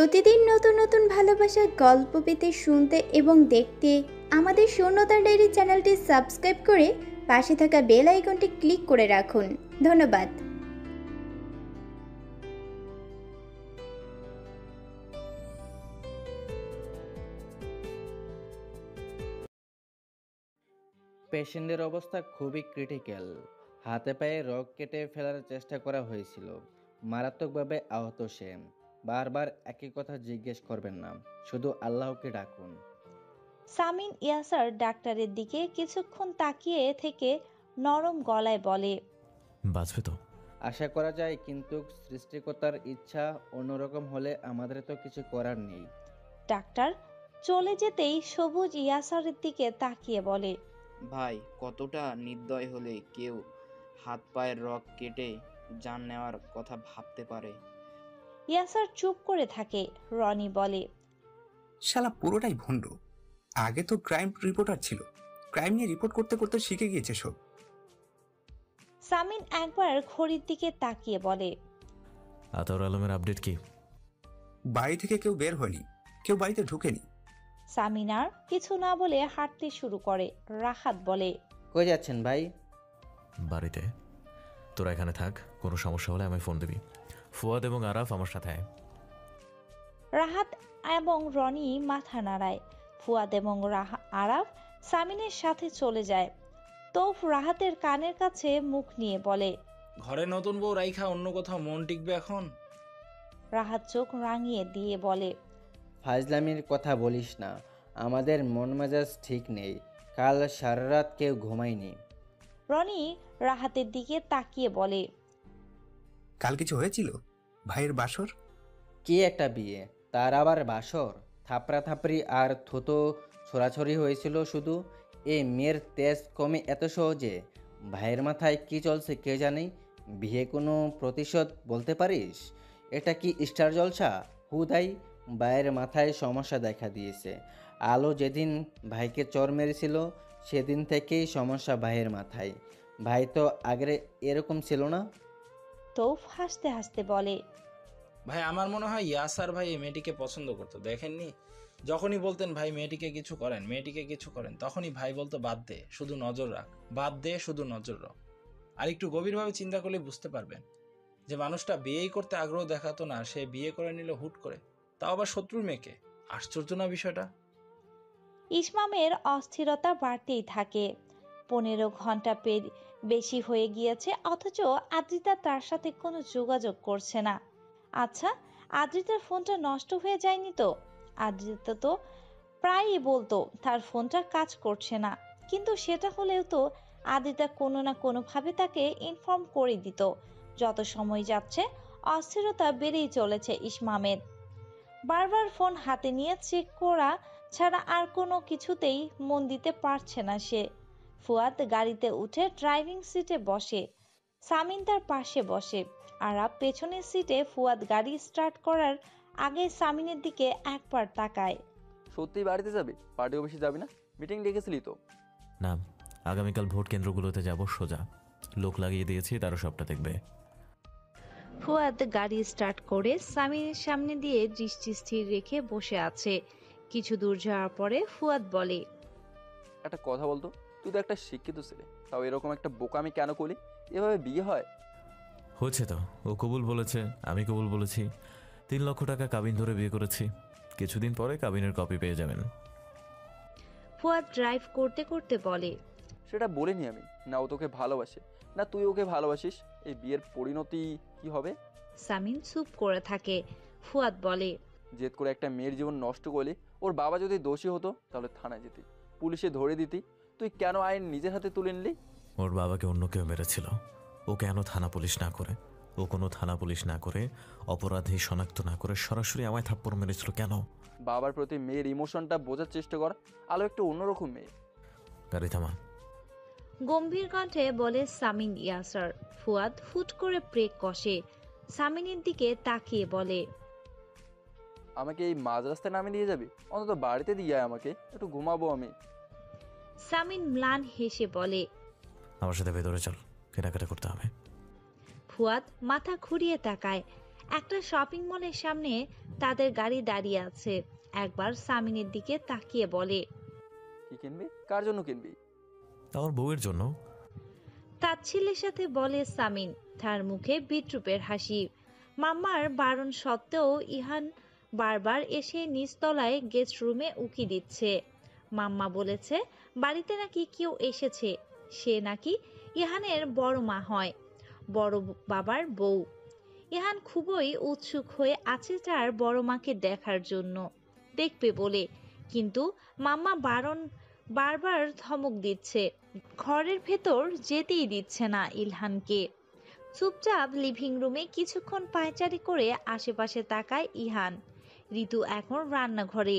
প্রতিদিন নতুন নতুন ভালোবাসার গল্প পেতে শুনতে এবং দেখতে আমাদের শূন্যতা ডায়েরি চ্যানেলটি সাবস্ক্রাইব করে পাশে থাকা বেল আইকনটি ক্লিক করে রাখুন। ধন্যবাদ। পেশেন্টের অবস্থা খুবই ক্রিটিক্যাল। হাতে পায়ে রগ কেটে ফেলার চেষ্টা করা হয়েছিল। মারাত্মকভাবে আহত সে। বারবার একই কথা জিজ্ঞেস করবেন না, শুধু আল্লাহকে ডাকুন। সামিন ইয়াসার ডাক্তারের দিকে কিছুক্ষণ তাকিয়ে থেকে নরম গলায় বলে, বাঁচবে তো? আশা করা যায়, কিন্তু সৃষ্টিকর্তার ইচ্ছা অন্যরকম হলে আমাদের তো কিছু করার নেই। ডাক্তার চলে যেতেই সবুজ ইয়াসারের দিকে তাকিয়ে বলে, ভাই, কতটা নির্দয় হলে কেউ হাত পায়ের রগ কেটে জান নেওয়ার কথা ভাবতে পারে। ইয়াসার চুপ করে থাকে। রনি বলে, শালা পুরোটাই ভণ্ড। আগে তো ক্রাইম রিপোর্টার ছিল, ক্রাইম নিয়ে রিপোর্ট করতে করতে শিখে গিয়েছে সব। সামিন একবার ঘড়ির দিকে তাকিয়ে বলে, আতাউর আলমের আপডেট কি? বাড়ি থেকে কেউ বের হয়নি, কেউ বাড়িতে ঢুকেনি। সামিন আর কিছু না বলে হাঁটতে শুরু করে। রাহাত বলে, কই যাচ্ছেন ভাই? বাড়িতে। তোরা এখানে থাক, কোনো সমস্যা হলে আমায় ফোন দিবি। ফুয়াদ এবং আরাফ আমার সাথে আয়। রাহাত এবং রনি মাথা নাড়ায়। ফুয়াদ এবং আরাফ সামিনের সাথে চলে যায়। তৌফ রাহাতের কানের কাছে মুখ নিয়ে বলে, ঘরে নতুন বউ রাইখা অন্য কোথাও মন টিকবে এখন? রাহাত চোখ রাঙিয়ে দিয়ে বলে, ফাজলামির কথা বলিস না, আমাদের মন মেজাজ ঠিক নেই। কাল সারা রাত কেউ ঘুমায়নি। রনি রাহাতের দিকে তাকিয়ে বলে, কাল কিছু হয়েছিল? ভাইয়ের বাসর? কি একটা বিয়ে, তার আবার বাসর? থাপড়া থাপড়ি আর থুতো ছোড়াছড়ি হয়েছিল শুধু। এই মেয়ের তেজ কমে এত সহজে? ভাইয়ের মাথায় কি চলছে কে জানে। বিয়ে কোনো প্রতিশোধ বলতে পারিস? এটা কি স্টার জলসা? হুদাই ভাইয়ের মাথায় সমস্যা দেখা দিয়েছে। আলো যেদিন ভাইকে চর মেরেছিল সেদিন থেকেই সমস্যা ভাইয়ের মাথায়। ভাই তো আগে এরকম ছিল না। তৌফ হাসতে হাসতে বলে, ভাই, আমার মনে হয় ইয়াসার ভাই এই মেয়েটিকে পছন্দ করতো। দেখেননি, যখনই বলতেন ভাই মেয়েটিকে কিছু করেন, মেয়েটিকে কিছু করেন, তখনই ভাই বলতো বাদ দে, শুধু নজর রাখ, বাদ দে, শুধু নজর রাখ। আর একটু গভীরভাবে চিন্তা করলে বুঝতে পারবেন যে মানুষটা বিয়েই করতে আগ্রহ দেখাতো না, সে বিয়ে করে নিল হুট করে, তাও আবার শত্রুর মেয়েকে। আশ্চর্য না বিষয়টা? ইসমামের অস্থিরতা বাড়তেই থাকে। 15 ঘন্টা বেশি হয়ে গিয়েছে, অথচ আদ্রিতা তার সাথে কোনো যোগাযোগ করছে না। আচ্ছা, আদ্রিতার ফোনটা নষ্ট হয়ে যায়নি তো? আদ্রিতা তো প্রায়ই বলতো তার ফোনটা কাজ করছে না, কিন্তু সেটা হলেও তো আদ্রিতা কোনো না কোনোভাবে তাকে ইনফর্ম করে দিত। যত সময় যাচ্ছে অস্থিরতা বেড়েই চলেছে ইসমামের। বারবার ফোন হাতে নিয়ে চেক করা ছাড়া আর কোনো কিছুতেই মন দিতে পারছে না সে। ফুয়াদ গাড়িতে উঠে ড্রাইভিং সিটে বসে। সামিন তার পাশে বসে। আরাব পেছনের সিটে। ফুয়াদ গাড়ি স্টার্ট করার আগে সামিনের দিকে একবার তাকায়। সত্যি বাড়িতে যাবে? পার্টি অফিসে যাবি না? মিটিং ডেকেছিলি তো? না, আগামীকাল ভোট কেন্দ্রগুলোতে যাব সোজা। লোক লাগিয়ে দিয়েছি, তারা সবটা দেখবে। ফুয়াদ গাড়ি স্টার্ট করে সামিনের সামনে দিয়ে দৃষ্টি স্থির রেখে বসে আছে। কিছু দূর যাওয়ার পরে ফুয়াদ বলে, একটা কথা বলতো, তুই তো একটা শিক্ষিত ছেলে, তাও এরকম একটা বোকামি কেন করলি? এভাবে বিয়ে হয়? হচ্ছে তো, ও কবুল বলেছে, আমি কবুল বলেছি। 3 লক্ষ টাকা কাবিন ধরে বিয়ে করেছি। কিছুদিন পরে কাবিনের কপি পেয়ে যাবেন। ফুয়াদ ড্রাইভ করতে করতে বলে, সেটা বলিনি আমি। না ও তোকে ভালোবাসে, না তুই ওকে ভালোবাসিস। এই বিয়ের পরিণতি কি হবে? সামিন চুপ করে থাকে। ফুয়াদ বলে, জেদ করে একটা মেয়ের জীবন নষ্ট করলি। ওর বাবা যদি দোষী হতো তাহলে থানায় যেতি, পুলিশে ধরে দিতি। তুই কেন আইন নিজের হাতে তুলে নিলি? ওর বাবাকে অন্য কেউ মেরেছিল। ও কেন থানা পুলিশ না করে? ও কোনো থানা পুলিশ না করে, অপরাধী শনাক্ত না করে সরাসরি আমায় থাপ্পড় মেরেছিল কেন? বাবার প্রতি মেয়ের ইমোশনটা বোঝার চেষ্টা কর। আলো একটু অন্যরকম মেয়ে। গাড়ি থামা। গম্ভীর কণ্ঠে বলে সামিন ইয়াসার। ফুয়াদ ফুট করে ব্রেক কষে। সামিনের দিকে তাকিয়ে বলে, আমাকে এই মাঝ রাস্তায় নামিয়ে দিয়ে যাবি? অন্তত বাড়িতে দিয়ে আয়, আমাকে একটু ঘুমাবো আমি। সামিন ম্লান হেসে বলে, আমার সাথে ভেতরে চল, কেনাকাটা করতে হবে। ফুয়াদ মাথা ঘুরিয়ে তাকায়। একটা শপিং মলের সামনে তাদের গাড়ি দাঁড়িয়ে আছে। একবার সামিনের দিকে তাকিয়ে বলে, কি কিনবি? কার জন্য কিনবি? আমার বউয়ের জন্য। তাচ্ছিল্যের সাথে বলে সামিন, তার মুখে বিদ্রুপের হাসি। মাম্মার বারণ সত্ত্বেও ইহান বারবার এসে নিচতলায় গেস্ট রুমে উকি দিচ্ছে। মাম্মা বলেছে বাড়িতে নাকি কেউ এসেছে, সে নাকি ইহানের বড় মা হয়, বড় বাবার বউ। ইহান খুবই উৎসুক হয়ে আছে তার বড় মাকে দেখার জন্য, দেখবে বলে, কিন্তু মাম্মা বারবার ধমক দিচ্ছে, ঘরের ভেতর যেতেই দিচ্ছে না ইলহানকে। চুপচাপ লিভিং রুমে কিছুক্ষণ পায়চারি করে আশেপাশে তাকায় ইহান। ঋতু এখন রান্নাঘরে,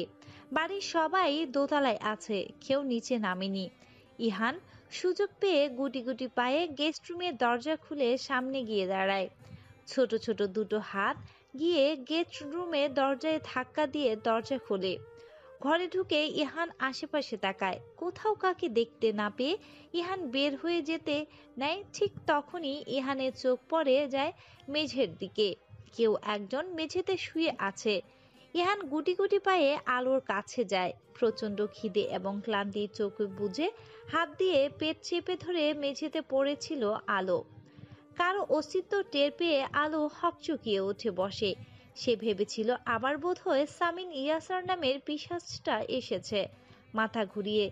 বাড়ির সবাই দোতলায় আছে, কেউ নিচে নামেনি। ইহান সুযোগ পেয়ে গুটি গুটি পায়ে গেস্ট রুমের দরজা খুলে সামনে গিয়ে দাঁড়ায়। ছোট ছোট দুটো হাত গিয়ে গেস্ট রুমে দরজায় ধাক্কা দিয়ে দরজা খোলে। ঘরে ঢুকে ইহান আশেপাশে তাকায়, কোথাও কাকে দেখতে না পেয়ে ইহান বের হয়ে যেতে নেয়। ঠিক তখনই ইহানের চোখ পড়ে যায় মেঝের দিকে, কেউ একজন মেঝেতে শুয়ে আছে। ইহান গুটি গুটি পায়ে আলোর কাছে যায়। প্রচন্ড খিদে এবং ক্লান্তির চোখে বুঝে হাত দিয়ে পেট চেপে ধরে মেঝেতে পড়েছিল আলো। কারো অস্তিত্ব টের পেয়ে আলো হকচকিয়ে উঠে বসে। সে ভেবেছিল আবার বোধহয় সামিন ইয়াসার নামের পিশাচটা এসেছে। মাথা ঘুরিয়ে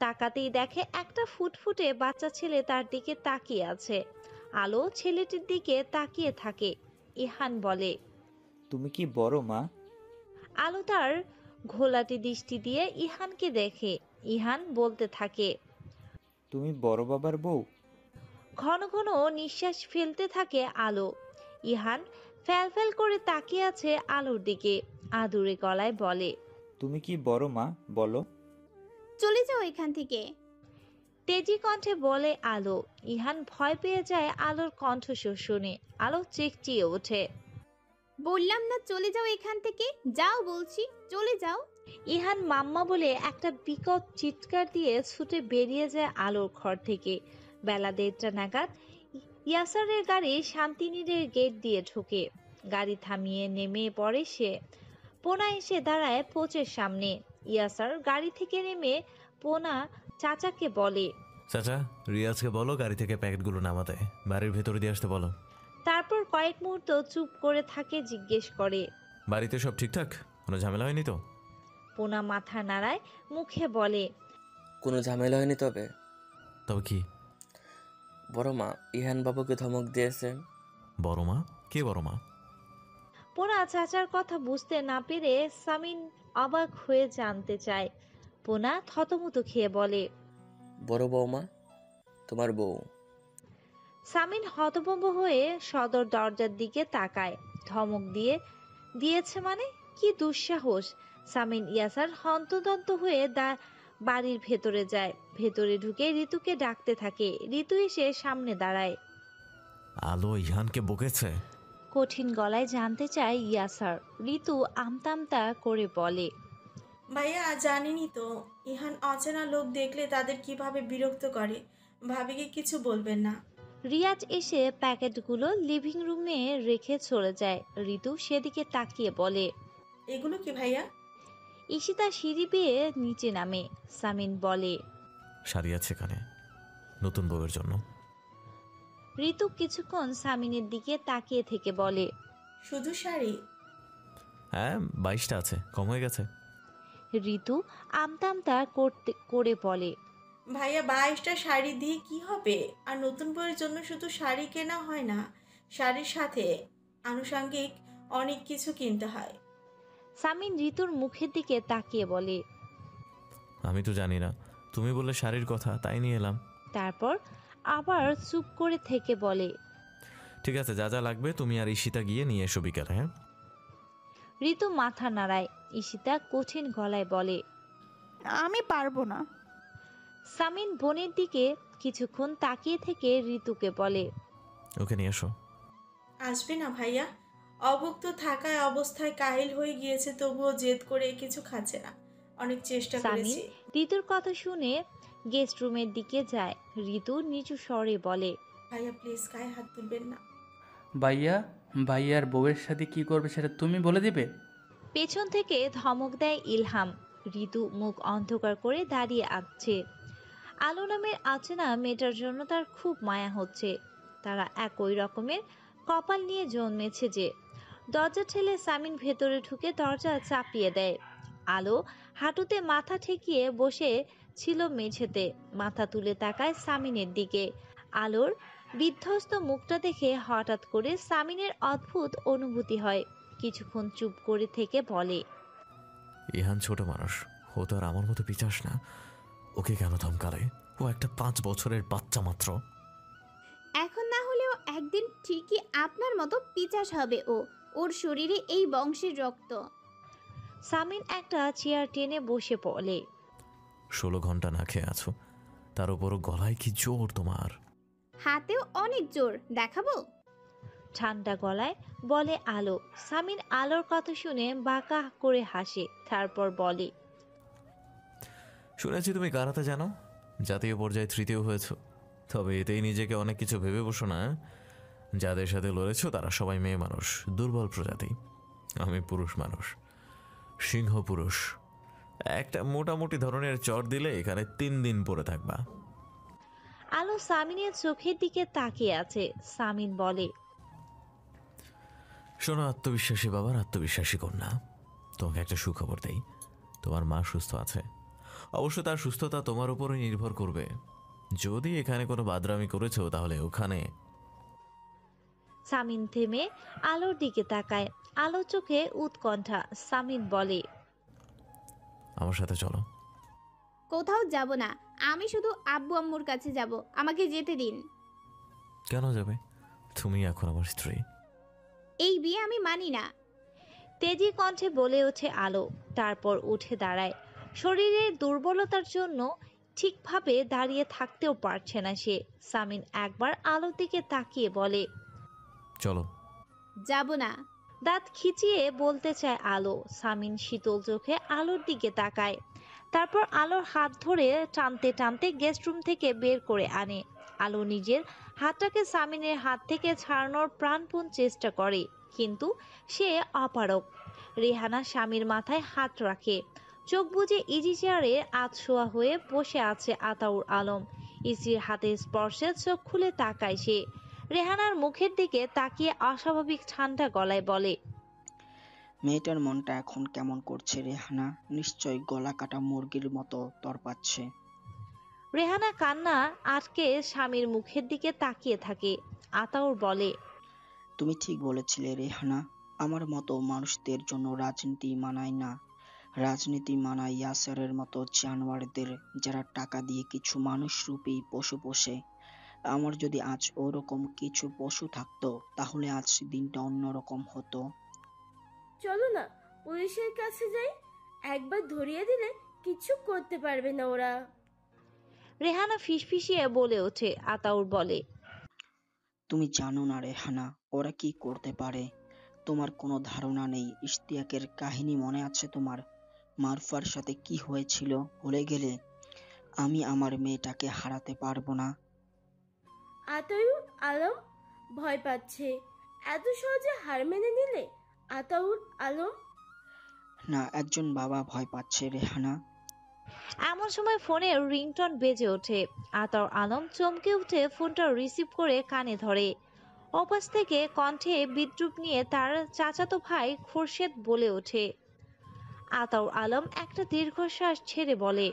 তাকাতেই দেখে একটা ফুটফুটে বাচ্চা ছেলে তার দিকে তাকিয়ে আছে। আলো ছেলেটির দিকে তাকিয়ে থাকে। ইহান বলে, তুমি কি বড় মা? আলো তার ঘোলাটে দৃষ্টি দিয়ে ইহানকে দেখে। ইহান বলতে থাকে, তুমি বড় বাবার বউ? ঘন ঘন নিঃশ্বাস ফেলতে থাকে আলো। ইহান ফ্যাল ফ্যাল করে তাকিয়ে আছে আলোর দিকে, আদুরে গলায় বলে, তুমি কি বড় মা, বলো। চলে যাও এখান থেকে। তেজি কণ্ঠে বলে আলো। ইহান ভয় পেয়ে যায় আলোর কণ্ঠস্বর শুনে। আলো চেঁচিয়ে ওঠে, বললাম না চলে যাও এখান থেকে, যাও বলছি, চলে যাও। ইহান মাম্মা বলে একটা বিকট চিৎকার দিয়ে ছুটে বেরিয়ে যায় আলোর ঘর থেকে। বেলা 1:30 নাগাদ ইয়াসারের গাড়ি শান্তিনীরের গেট দিয়ে ঢোকে। গাড়ি থামিয়ে নেমে পড়ে সে। পোনা এসে দাঁড়ায় পোচের সামনে। ইয়াসার গাড়ি থেকে নেমে পোনা চাচাকে বলে, চাচা, রিয়াজকে বলো গাড়ি থেকে প্যাকেটগুলো নামাতে, বাড়ির ভেতরে দিয়ে আসতে বলো। তারপর কয়েক মুহূর্ত চুপ করে থাকে, জিজ্ঞেস করে, বাড়িতে সব ঠিকঠাক? কোনো ঝামেলা হয়নি তো? পোনা মাথা নাড়ায়, মুখে বলে, কোনো ঝামেলা হয়নি। তবে কি? বড় মা ইহান বাবুকে ধমক দিয়েছে। বড় মা? কে বড় মা? পোনা চাচার কথা বুঝতে না পেরে সামিন অবাক হয়ে জানতে চায়। পোনা থতমত খেয়ে বলে, বড় বৌমা, তোমার বউ। সামিন হতভম্ব হয়ে সদর দরজার দিকে তাকায়। ধমক দিয়েছে মানে? কি দুঃসাহস! সামিন ইয়াসার হন্তদন্ত হয়ে বাড়ির ভেতরে যায়। ভেতরে ঢুকে ঋতুকে ডাকতে থাকে। ঋতু এসে সামনে দাঁড়ায়। আলো ইহানকে বকেছে? কঠিন গলায় জানতে চায় ইয়াসার। ঋতু আমতামতা করে বলে, ভাইয়া জানিনি তো, ইহান অচেনা লোক দেখলে তাদের কিভাবে বিরক্ত করে। ভাবিকে কিছু বলবেন না। রিয়াজ এসে প্যাকেটগুলো লিভিং রুমে রেখে চলে যায়। ঋতু সেদিকে তাকিয়ে বলে, এগুলো কি ভাইয়া? ঈশিতা সিঁড়ি বেয়ে নিচে নামে। সামিন বলে, শাড়ি আছে এখানে, নতুন বউয়ের জন্য। ঋতু কিছুক্ষণ সামিনের দিকে তাকিয়ে থেকে বলে, শুধু শাড়ি? হ্যাঁ, 22টা আছে, কম হয়ে গেছে। ঋতু আমতামতা করে বলে, ভাইয়া 22টা শাড়ি দিয়ে কি হবে? আর নতুন বউয়ের জন্য শুধু শাড়ি কেনা হয় না, শাড়ির সাথে আনুষঙ্গিক অনেক কিছু কিনতে হয়। সামিন ঋতুর মুখের দিকে তাকিয়ে বলে, আমি তো জানি না, তুমি বললে শাড়ির কথা, তাই নিয়ে এলাম। তারপর আবার চুপ করে থেকে বলে, ঠিক আছে, যা যা লাগবে তুমি আর ঈশিতা গিয়ে নিয়ে এসো বিকালে। হ্যাঁ? ঋতু মাথা নাড়ায়। ঈশিতা কঠিন গলায় বলে, আমি পারবো না। সামিন বোনের দিকে কিছুক্ষণ তাকিয়ে থেকে ঋতুকে বলে, ওকে নিয়ে এসো। আসবে না ভাইয়া? অভুক্ত থাকায় অবস্থায় কাহিল হয়ে গিয়েছে, তবুও জেদ করে কিছু খাচ্ছে না। অনেক চেষ্টা সামিন করেছি। ঋতুর কথা শুনে গেস্ট রুমের দিকে যায়। ঋতু নিচু স্বরে বলে, ভাইয়া প্লিজ গায়ে হাত তুলবেন না। ভাইয়ার বউয়ের সাথে কি করবে সেটা তুমি বলে দিবে? পেছন থেকে ধমক দেয় ইলহাম। ঋতু মুখ অন্ধকার করে দাঁড়িয়ে আছে। আলো নামের আচেনা মেয়েটার জন্য তার খুব মায়া হচ্ছে। তারা একই রকমের কপাল নিয়ে জন্মেছে যে। দরজা ঠেলে সামিন ভেতরে ঢুকে দরজা চাপিয়ে দেয়। আলো হাঁটুতে মাথা ঠেকিয়ে বসে ছিল মেঝেতে, মাথা তুলে তাকায় সামিনের দিকে। আলোর বিধ্বস্ত মুখটা দেখে হঠাৎ করে সামিনের অদ্ভুত অনুভূতি হয়। কিছুক্ষণ চুপ করে থেকে বলে, ইহান ছোট মানুষ, ও তো আর আমার মতো পিচাস না। ওকে কেন ধমকালে? ও একটা 5 বছরের বাচ্চা মাত্র। এখন না হলেও একদিন ঠিকই আপনার মতো পিচাস হবে ও। ওর শরীরে এই বংশের রক্ত। সামিন একটা চেয়ার টেনে বসে পড়ে। 16 ঘন্টা না খেয়ে আছো, তার উপরও গলায় কি জোর তোমার! হাতেও অনেক জোর, দেখাবো? ঠান্ডা গলায় বলে আলো। সামিন আলোর কথা শুনে বাঁকা করে হাসে, তারপর বলে, শুনেছি তুমি কারাতে জানো, জাতীয় পর্যায়ে 3য় হয়েছ। তবে এতেই নিজেকে অনেক কিছু ভেবে বসো না। যাদের সাথে লড়েছো তারা সবাই মেয়ে মানুষ, দুর্বল প্রজাতি। আমি পুরুষ মানুষ, সিংহ পুরুষ। একটা মোটামুটি ধরনের চর দিলে এখানে 3 দিন পরে থাকবা। আলো সামিনের চোখের দিকে তাকিয়ে আছে। সামিন বলে, শোনো, আত্মবিশ্বাসী বাবার আত্মবিশ্বাসী কন্যা, তোমাকে একটা সুখবর দেই। তোমার মা সুস্থ আছে। অবশ্য তার সুস্থতা তোমার উপরই নির্ভর করবে। যদি এখানে কোনো বাদরামি করেছো তাহলে ওখানে। সামিন থেমে আলোর দিকে তাকায়। আলো চোখে উৎকণ্ঠা। সামিন বলে, আমার সাথে চলো। কোথাও যাব না, আমি শুধু আব্বু আম্মুর কাছে যাব। আমাকে যেতে দিন। কেন যাবে? তুমি এখন আমার স্ত্রী। এই বিয়ে আমি মানি না। তেজি কণ্ঠে বলে ওঠে আলো। তারপর উঠে দাঁড়ায়। শরীরের দুর্বলতার জন্য ঠিকভাবে দাঁড়িয়ে থাকতেও পারছে না সে। সামিন একবার আলোর দিকে তাকিয়ে বলে, চলো। যাব না। দাঁত খিচিয়ে বলতে চায় আলো। সামিন শীতল চোখে আলোর দিকে তাকায়। তারপর আলোর হাত ধরে টানতে টানতে গেস্ট রুম থেকে বের করে আনে। আলো নিজের হাতটাকে সামিনের হাত থেকে ছাড়ানোর প্রাণপণ চেষ্টা করে, কিন্তু সে অপারগ। রেহানা স্বামীর মাথায় হাত রাখে। চোখ বুজে ইজি চেয়ারে আধশোয়া হয়ে বসে আছে আতাউর আলম। ইসির হাতের স্পর্শে চোখ খুলে তাকায় সে। রেহানার মুখের দিকে তাকিয়ে অস্বাভাবিক ঠান্ডা গলায় বলে, মেয়েটার মনটা এখন কেমন করছে রেহানা? নিশ্চয় গলা কাটা মুরগির মতো তরপাচ্ছে। রেহানা কান্না আটকে স্বামীর মুখের দিকে তাকিয়ে থাকে। আতাউর বলে, তুমি ঠিক বলেছিলে রেহানা, আমার মতো মানুষদের জন্য রাজনীতি মানায় না। রাজনীতি মানায় ইয়াসারের মতো জানোয়ারদের, যারা টাকা দিয়ে কিছু মানুষরূপী পশু পোষে। আমার যদি আজ ওরকম কিছু পশু থাকতো তাহলে আজ দিনটা অন্যরকম হতো। চলো না পুলিশের কাছে যাই, একবার ধরিয়ে দিলে কিছু করতে পারবে না ওরা। রেহানা ফিসফিসিয়ে বলে ওঠে। আতাউর বলে, তুমি জানো না রেহানা, ওরা কি করতে পারে। তোমার কোনো ধারণা নেই। ইশতিয়াকের কাহিনী মনে আছে তোমার? মারুফার সাথে কি হয়েছিল ভুলে গেলে? আমি আমার মেয়েটাকে হারাতে পারবো না। আতাউর আলম ভয় পাচ্ছে। এত সহজে হার মেনে নিলে আতাউর আলম? না, একজন বাবা ভয় পাচ্ছে রেহানা। এমন সময় ফোনের রিংটন বেজে ওঠে। আতাউর আলম চমকে উঠে ফোনটা রিসিভ করে কানে ধরে। ওপাশ থেকে কণ্ঠে বিদ্রুপ নিয়ে তার চাচাতো ভাই খোরশেদ বলে ওঠে। আতাউর আলম একটা দীর্ঘশ্বাস ছেড়ে বলে,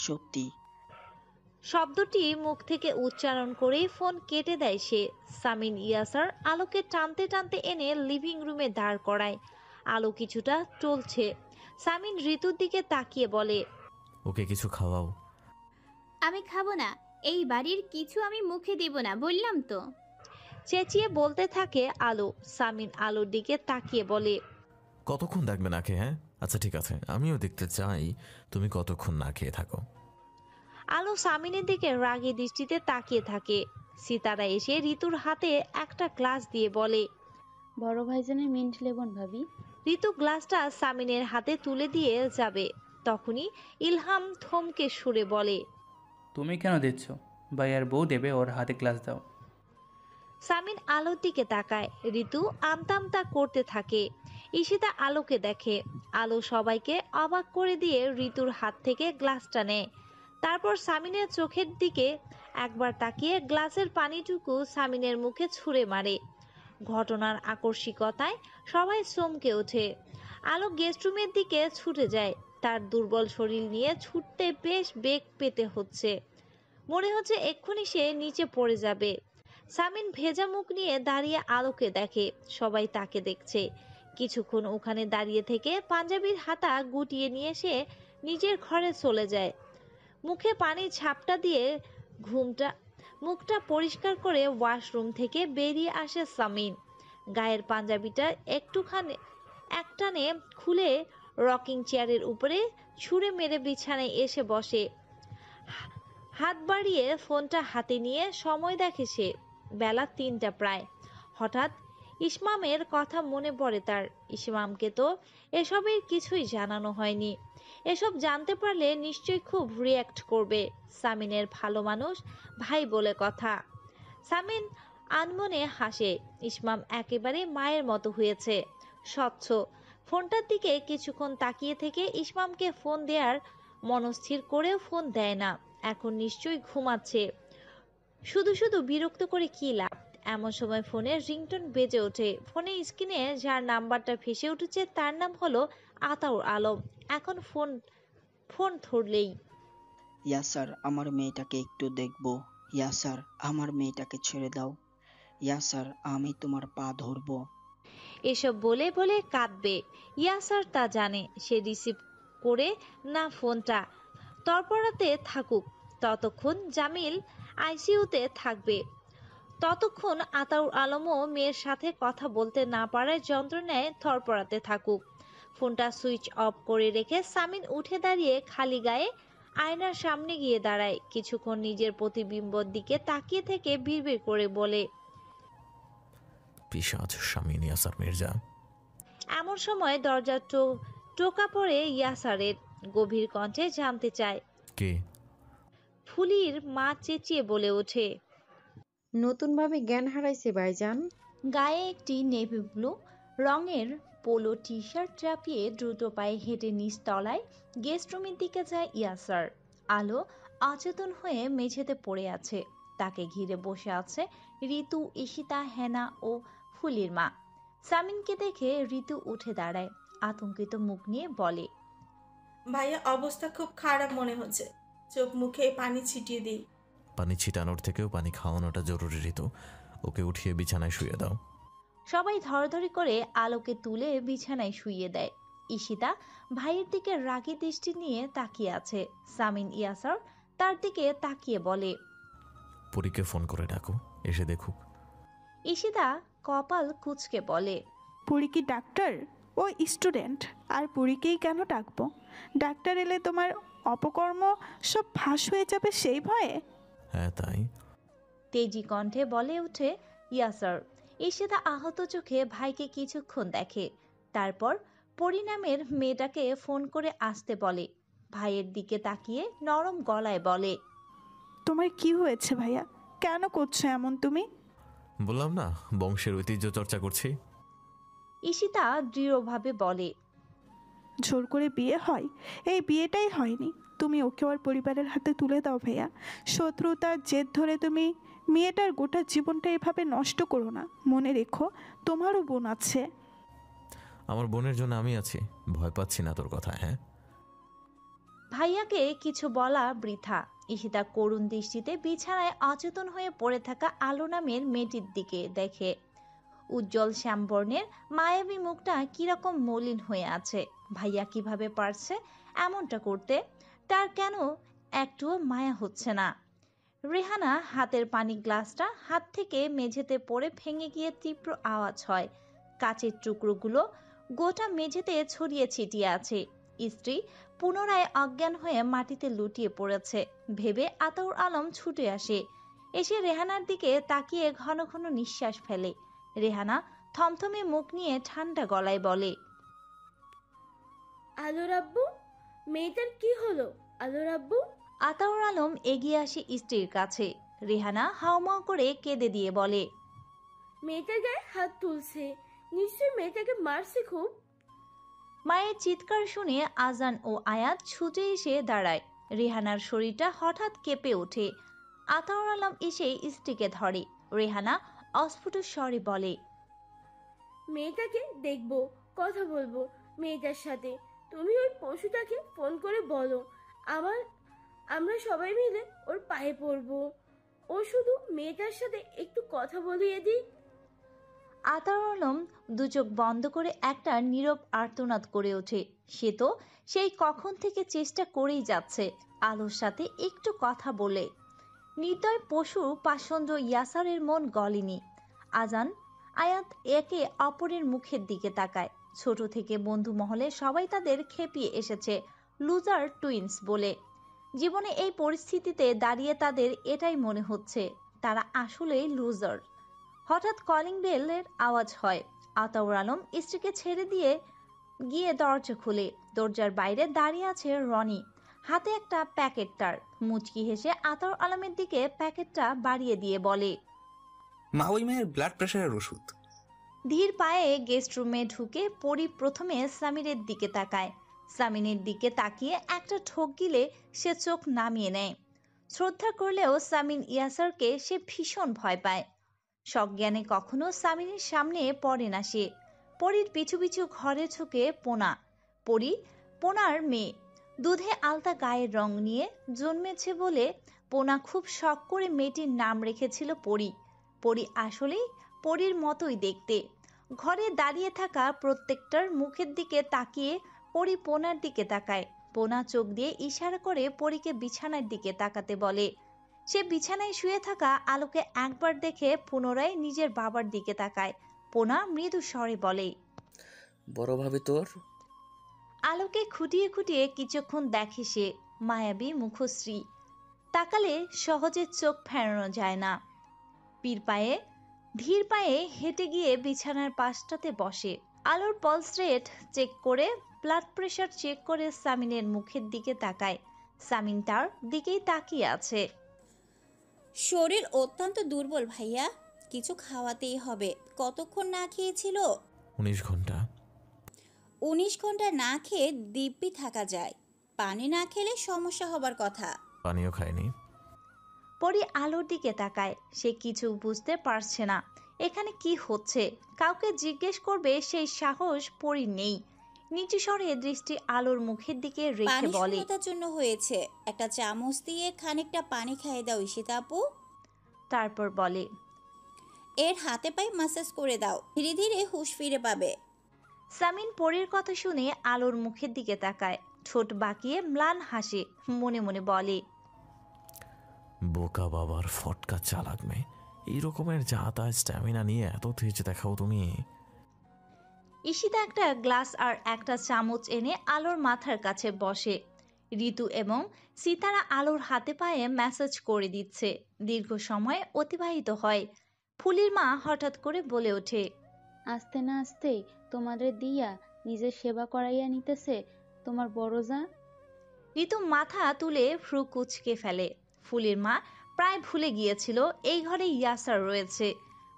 সত্যি? শব্দটি মুখ থেকে উচ্চারণ করেই ফোন কেটে দেয় সে। সামিন ইয়াসার আলোকে টানতে টানতে এনে লিভিং রুমে দাঁড় করায়। আলো কিছুটা টলছে। সামিন ঋতুর দিকে তাকিয়ে বলে, ওকে কিছু খাওয়াও। আমি খাবো না। এই বাড়ির কিছু আমি মুখে দিব না, বললাম তো। চেঁচিয়ে বলতে থাকে আলো। সামিন আলোর দিকে তাকিয়ে বলে, কতক্ষণ দেখবে না খেয়ে? হ্যাঁ, আচ্ছা ঠিক আছে, আমিও দেখতে চাই তুমি কতক্ষণ না খেয়ে থাকো। আলো সামিনের দিকে রাগী দৃষ্টিতে তাকিয়ে থাকে। সিতারা এসে ঋতুর হাতে একটা গ্লাস দিয়ে বলে, বড় ভাইজানের মিন্ট লেবন ভাবি। ঋতু গ্লাসটা সামিনের হাতে তুলে দিয়ে যাবে, তখনই ইলহাম থমকে সুরে বলে, তুমি কেন দিচ্ছ? ভাইয়ার বউ দেবে, ওর হাতে গ্লাস দাও। সামিন আলোর দিকে তাকায়। ঋতু আমতা আমতা করতে থাকে। ঈশিতা আলোকে দেখে। আলো সবাইকে অবাক করে দিয়ে ঋতুর হাত থেকে গ্লাসটা নেয়। তারপর সামিনের চোখের দিকে একবার তাকিয়ে গ্লাসের পানিটুকু সামিনের মুখে ছুঁড়ে মারে। ঘটনার আকস্মিকতায় সবাই চমকে ওঠে। আলো গেস্ট রুমের দিকে ছুটে যায়। তার দুর্বল শরীর নিয়ে ছুটতে বেশ বেগ পেতে হচ্ছে। মনে হচ্ছে এক্ষুনি সে নিচে পড়ে যাবে। সামিন ভেজা মুখ নিয়ে দাঁড়িয়ে আলোকে দেখে। সবাই তাকে দেখছে। কিছুক্ষণ ওখানে দাঁড়িয়ে থেকে পাঞ্জাবির হাতা গুটিয়ে নিয়ে সে নিজের ঘরে চলে যায়। মুখে পানির ঝাপটা দিয়ে মুখটা পরিষ্কার করে ওয়াশরুম থেকে বেরিয়ে আসে সামিন। গায়ের পাঞ্জাবিটা একটানে খুলে রকিং চেয়ারের উপরে ছুঁড়ে মেরে বিছানায় এসে বসে। হাত বাড়িয়ে ফোনটা হাতে নিয়ে সময় দেখে সে। বেলা 3টা প্রায়। হঠাৎ ইসমামের কথা মনে পড়ে তার। ইসমামকে তো এসবের কিছুই জানানো হয়নি। এসব জানতে পারলে নিশ্চয়ই খুব রিয়্যাক্ট করবে। সামিনের ভালো মানুষ, ভাই বলে কথা। সামিন আনমনে হাসে। ইসমাম একেবারে মায়ের মতো হয়েছে, স্বচ্ছ। ফোনটার দিকে কিছুক্ষণ তাকিয়ে থেকে ইসমামকে ফোন দেওয়ার মনস্থির করেও ফোন দেয় না। এখন নিশ্চয়ই ঘুমাচ্ছে। শুধু শুধু বিরক্ত করে কি লাভ। এমন সময় ফোনের রিংটোন বেজে ওঠে। ফোনের স্ক্রিনে যার নাম্বারটা ভেসে উঠেছে তার নাম হলো আতাউর আলম। এখন ফোন ধরলেই, ইয়াসার, আমার মেয়েটাকে একটু দেখবো। ইয়াসার, আমার মেয়েটাকে ছেড়ে দাও। ইয়াসার, আমি তোমার পা ধরবো। এসব বলে বলে কাঁদবে। ইয়াসার তা জানে। সে রিসিভ করে না ফোনটা। তৎপরতে থাকুক। ততক্ষণ জামিল আইসিইউতে থাকবে। ততক্ষণ আতাউর আলমও মেয়ের সাথে কথা বলতে না পারার যন্ত্রণায় থরপড়াতে থাকুক। ফোনটা সুইচ অফ করে রেখে সামিন উঠে দাঁড়িয়ে খালি গায়ে আয়নার সামনে গিয়ে দাঁড়ায়। কিছুক্ষণ নিজের প্রতিবিম্বর দিকে তাকিয়ে থেকে বিড়বিড় করে বলে, পিশাচ সামিন ইয়াসার মির্জা। এমন সময় দরজার টোকা পড়ে ইয়াসারের। গভীর কণ্ঠে জানতে চায়, কে? ফুলির মা চেঁচিয়ে বলে ওঠে, নতুনভাবে জ্ঞান হারাইছে ভাইজান। গায়ে একটি নেভি ব্লু রঙের পোলো টি শার্ট চাপিয়ে দ্রুত পায়ে হেঁটে নিচতলায় গেস্ট রুমের দিকে যায় ইয়াসার। আলো অচেতন হয়ে মেঝেতে পড়ে আছে। তাকে ঘিরে বসে আছে ঋতু, ঈশিতা, হেনা ও ফুলির মা। সামিনকে দেখে ঋতু উঠে দাঁড়ায়। আতঙ্কিত মুখ নিয়ে বলে, ভাইয়া অবস্থা খুব খারাপ মনে হচ্ছে। চোখ মুখে পানি ছিটিয়ে দিই। পানি ছিটানোর থেকেও পানি খাওয়ানোটা জরুরি ঋতু। ওকে উঠিয়ে বিছানায় শুয়ে দাও। সবাই ধরাধরি করে আলোকে তুলে বিছানায় শুইয়ে দেয়। ঈশিতা ভাইয়ের দিকে রাগী দৃষ্টি নিয়ে তাকিয়ে আছে। সামিন ইয়াসার তার দিকে তাকিয়ে বলে, পরীকে ফোন করে ডাকো, এসে দেখুক। ঈশিতা কপাল কুঁচকে বলে, পুরী কি ডাক্তার? ও স্টুডেন্ট। আর পুরীকেই কেন ডাকবো? ডাক্তার এলে তোমার অপকর্ম সব ফাঁস হয়ে যাবে সেই ভয়ে। হ্যাঁ তাই। তেজি কণ্ঠে বলে ওঠে ইয়াসার। ঈশিতা আহত চোখে ভাইকে কিছুক্ষণ দেখে। তারপর পরিণামের মেয়েটাকে ফোন করে আসতে বলে। ভাইয়ের দিকে তাকিয়ে নরম গলায় বলে, তোমার কি হয়েছে ভাইয়া? কেন করছো এমন তুমি? বললাম না, বংশের ঐতিহ্য চর্চা করছি। ঈশিতা দৃঢ়ভাবে বলে, জোর করে বিয়ে হয়? এই বিয়েটাই হয়নি। তুমি ওকে ওর পরিবারের হাতে তুলে দাও ভাইয়া। শত্রুতার জেদ ধরে তুমি মেয়েটার গোটা জীবনটা এভাবে নষ্ট করো না। মনে রেখো, তোমারও বোন আছে। আমার বোনের জন্য আমি আছি, ভয় পাচ্ছি না তোর কথা। হ্যাঁ, ভাইয়াকে কিছু বলা বৃথা। ঈশিতা করুণ দৃষ্টিতে বিছানায় অচেতন হয়ে পড়ে থাকা আলো নামের মেয়েটির দিকে দেখে। উজ্জ্বল শ্যামবর্ণের মায়াবী মুখটা কিরকম মলিন হয়ে আছে। ভাইয়া কিভাবে পারছে এমনটা করতে? তার কেন একটুও মায়া হচ্ছে না? রেহানা হাতের পানি গ্লাসটা হাত থেকে মেঝেতে পড়ে ভেঙে গিয়ে তীব্র আওয়াজ হয়। কাচের টুকরোগুলো গোটা মেঝেতে ছড়িয়ে ছিটিয়ে আছে। স্ত্রী পুনরায় অজ্ঞান হয়ে মাটিতে লুটিয়ে পড়েছে ভেবে আতাউর আলম ছুটে আসে। এসে রেহানার দিকে তাকিয়ে ঘন ঘন নিঃশ্বাস ফেলে। রেহানা থমথমে মুখ নিয়ে ঠান্ডা গলায় বলে, আলোর আব্বু, মেয়েটার কি হলো? আলোর আব্বু। আতাউর আলম এগিয়ে আসে স্ত্রীর কাছে। রেহানা হাউমাউ করে কেঁদে দিয়ে বলে, মেয়েটার গায়ে হাত তুলছে। নিশ্চয়ই মেয়েটাকে মারছে খুব। মায়ের চিৎকার শুনে আজান ও আয়াত ছুটে এসে দাঁড়ায়। রেহানার শরীরটা হঠাৎ কেঁপে ওঠে। আতাউর আলম এসে স্ত্রীকে ধরে। রেহানা অস্ফুট স্বরে বলে, মেয়েটাকে দেখবো, কথা বলবো মেয়েটার সাথে। তুমি ওই পশুটাকে ফোন করে বলো আমরা সবাই মিলে ওর পায়ে পড়বো। ও শুধু মেয়েটার সাথে একটু কথা বলিয়ে দিই। আতাউর আলম দুচোখ বন্ধ করে একটা নীরব আর্তনাদ করে ওঠে। সে তো সেই কখন থেকে চেষ্টা করেই যাচ্ছে আলোর সাথে একটু কথা বলে। নির্দয় পশু পাষণ্ড ইয়াসারের মন গলেনি। আজান আয়াত একে অপরের মুখের দিকে তাকায়। ছোট থেকে বন্ধু মহলে সবাই তাদের খেপিয়ে এসেছে লুজার টুইন্স বলে। জীবনে এই পরিস্থিতিতে দাঁড়িয়ে তাদের এটাই মনে হচ্ছে তারা আসলেই লুজার। হঠাৎ কলিং বেলের আওয়াজ হয়। আতাউর আলম স্ত্রীকে ছেড়ে দিয়ে গিয়ে দরজা খুলে। দরজার বাইরে দাঁড়িয়ে আছে রনি, হাতে একটা প্যাকেট। তার মুচকি হেসে আতাউর আলমের দিকে প্যাকেটটা বাড়িয়ে দিয়ে বলে, মা ওই মায়ের ব্লাড প্রেশারের ওষুধ। ধীর পায়ে গেস্ট রুমে ঢুকে পরি প্রথমে সামিরের দিকে তাকায়। সামিনের দিকে তাকিয়ে একটা ঠোক গিলে সে চোখ নামিয়ে নেয়। শ্রদ্ধা করলেও সামিন ইয়াসারকে সে ভীষণ ভয় পায়। সজ্ঞানে কখনো সামিনের সামনে পড়ে না সে। পরির পিছু পিছু ঘরে ঢুকে পোনা। পরি পোনার মেয়ে, দুধে আলতা গায়ের রং নিয়ে জন্মেছে বলে পোনা খুব শখ করে মেয়েটির নাম রেখেছিল পরি। পরি আসলেই পরির মতোই দেখতে। ঘরে দাঁড়িয়ে থাকা প্রত্যেকটার মুখের দিকে তাকিয়ে পরি পোনার দিকে তাকায়। পোনা চোখ দিয়ে ইশারা করে পরিকে বিছানার দিকে তাকাতে বলে। সে বিছানায় শুয়ে থাকা আলোকে একবার দেখে পুনরায় নিজের বাবার দিকে তাকায়। পোনা মৃদু স্বরে বলে, বড় ভাবি তোর। আলোকে খুঁটিয়ে খুঁটিয়ে কিছুক্ষণ দেখে সে। মায়াবী মুখশ্রী, তাকালে সহজে চোখ ফেরানো যায় না। ধীর পায়ে হেঁটে গিয়ে বিছানার পাশটাতে বসে। আলোর পালস রেট চেক করে, ব্লাড প্রেশার চেক করে সামিনের মুখের দিকে তাকায়। সামিন তার দিকেই তাকিয়ে আছে। শরীর অত্যন্ত দুর্বল ভাইয়া, কিছু খাওয়াতেই হবে। কতক্ষণ না খেয়েছিল? 19 ঘন্টা। 19 ঘন্টা না খেয়ে দিব্যি থাকা যায়, পানি না খেলে সমস্যা হবার কথা। পানিও খায়নি। পরি আলোর দিকে তাকায়। সে কিছু বুঝতে পারছে না এখানে কি হচ্ছে। কাউকে জিজ্ঞেস করবে সেই সাহস পরি নেই। নিচু স্বরে দৃষ্টি আলোর মুখের দিকে রেখে বলে, পানি জন্য হয়েছে, একটা চামচ দিয়ে খানিকটা পানি খাইয়ে দাও ঈশিতা আপু। তারপর বলে, এর হাতে পায়ে মাসাজ করে দাও, ধীরে ধীরে হুঁশ ফিরে পাবে। সামিন পরির কথা শুনে আলোর মুখের দিকে তাকায়। ঠোঁট বাঁকিয়ে ম্লান হাসে। মনে মনে বলে, বোকা বাবার ফটকা চালাক মেয়ে, এই রকমের যা স্ট্যামিনা নিয়ে এত তেজ দেখাও তুমি। ঈশিতা একটা গ্লাস আর একটা চামচ এনে আলোর মাথার কাছে বসে। ঋতু এবং সিতারা আলোর হাতে পায়ে ম্যাসাজ করে দিচ্ছে। দীর্ঘ সময় অতিবাহিত হয়। ফুলির মা হঠাৎ করে বলে ওঠে, আস্তে না আস্তে তোমাদের দিয়া নিজের সেবা করাইয়া নিতেছে তোমার বড় যা। ঋতু মাথা তুলে ফ্রু কুচকে ফেলে। ফুলির মা প্রায় ভুলে গিয়েছিল এই ঘরে ইয়াসার রয়েছে।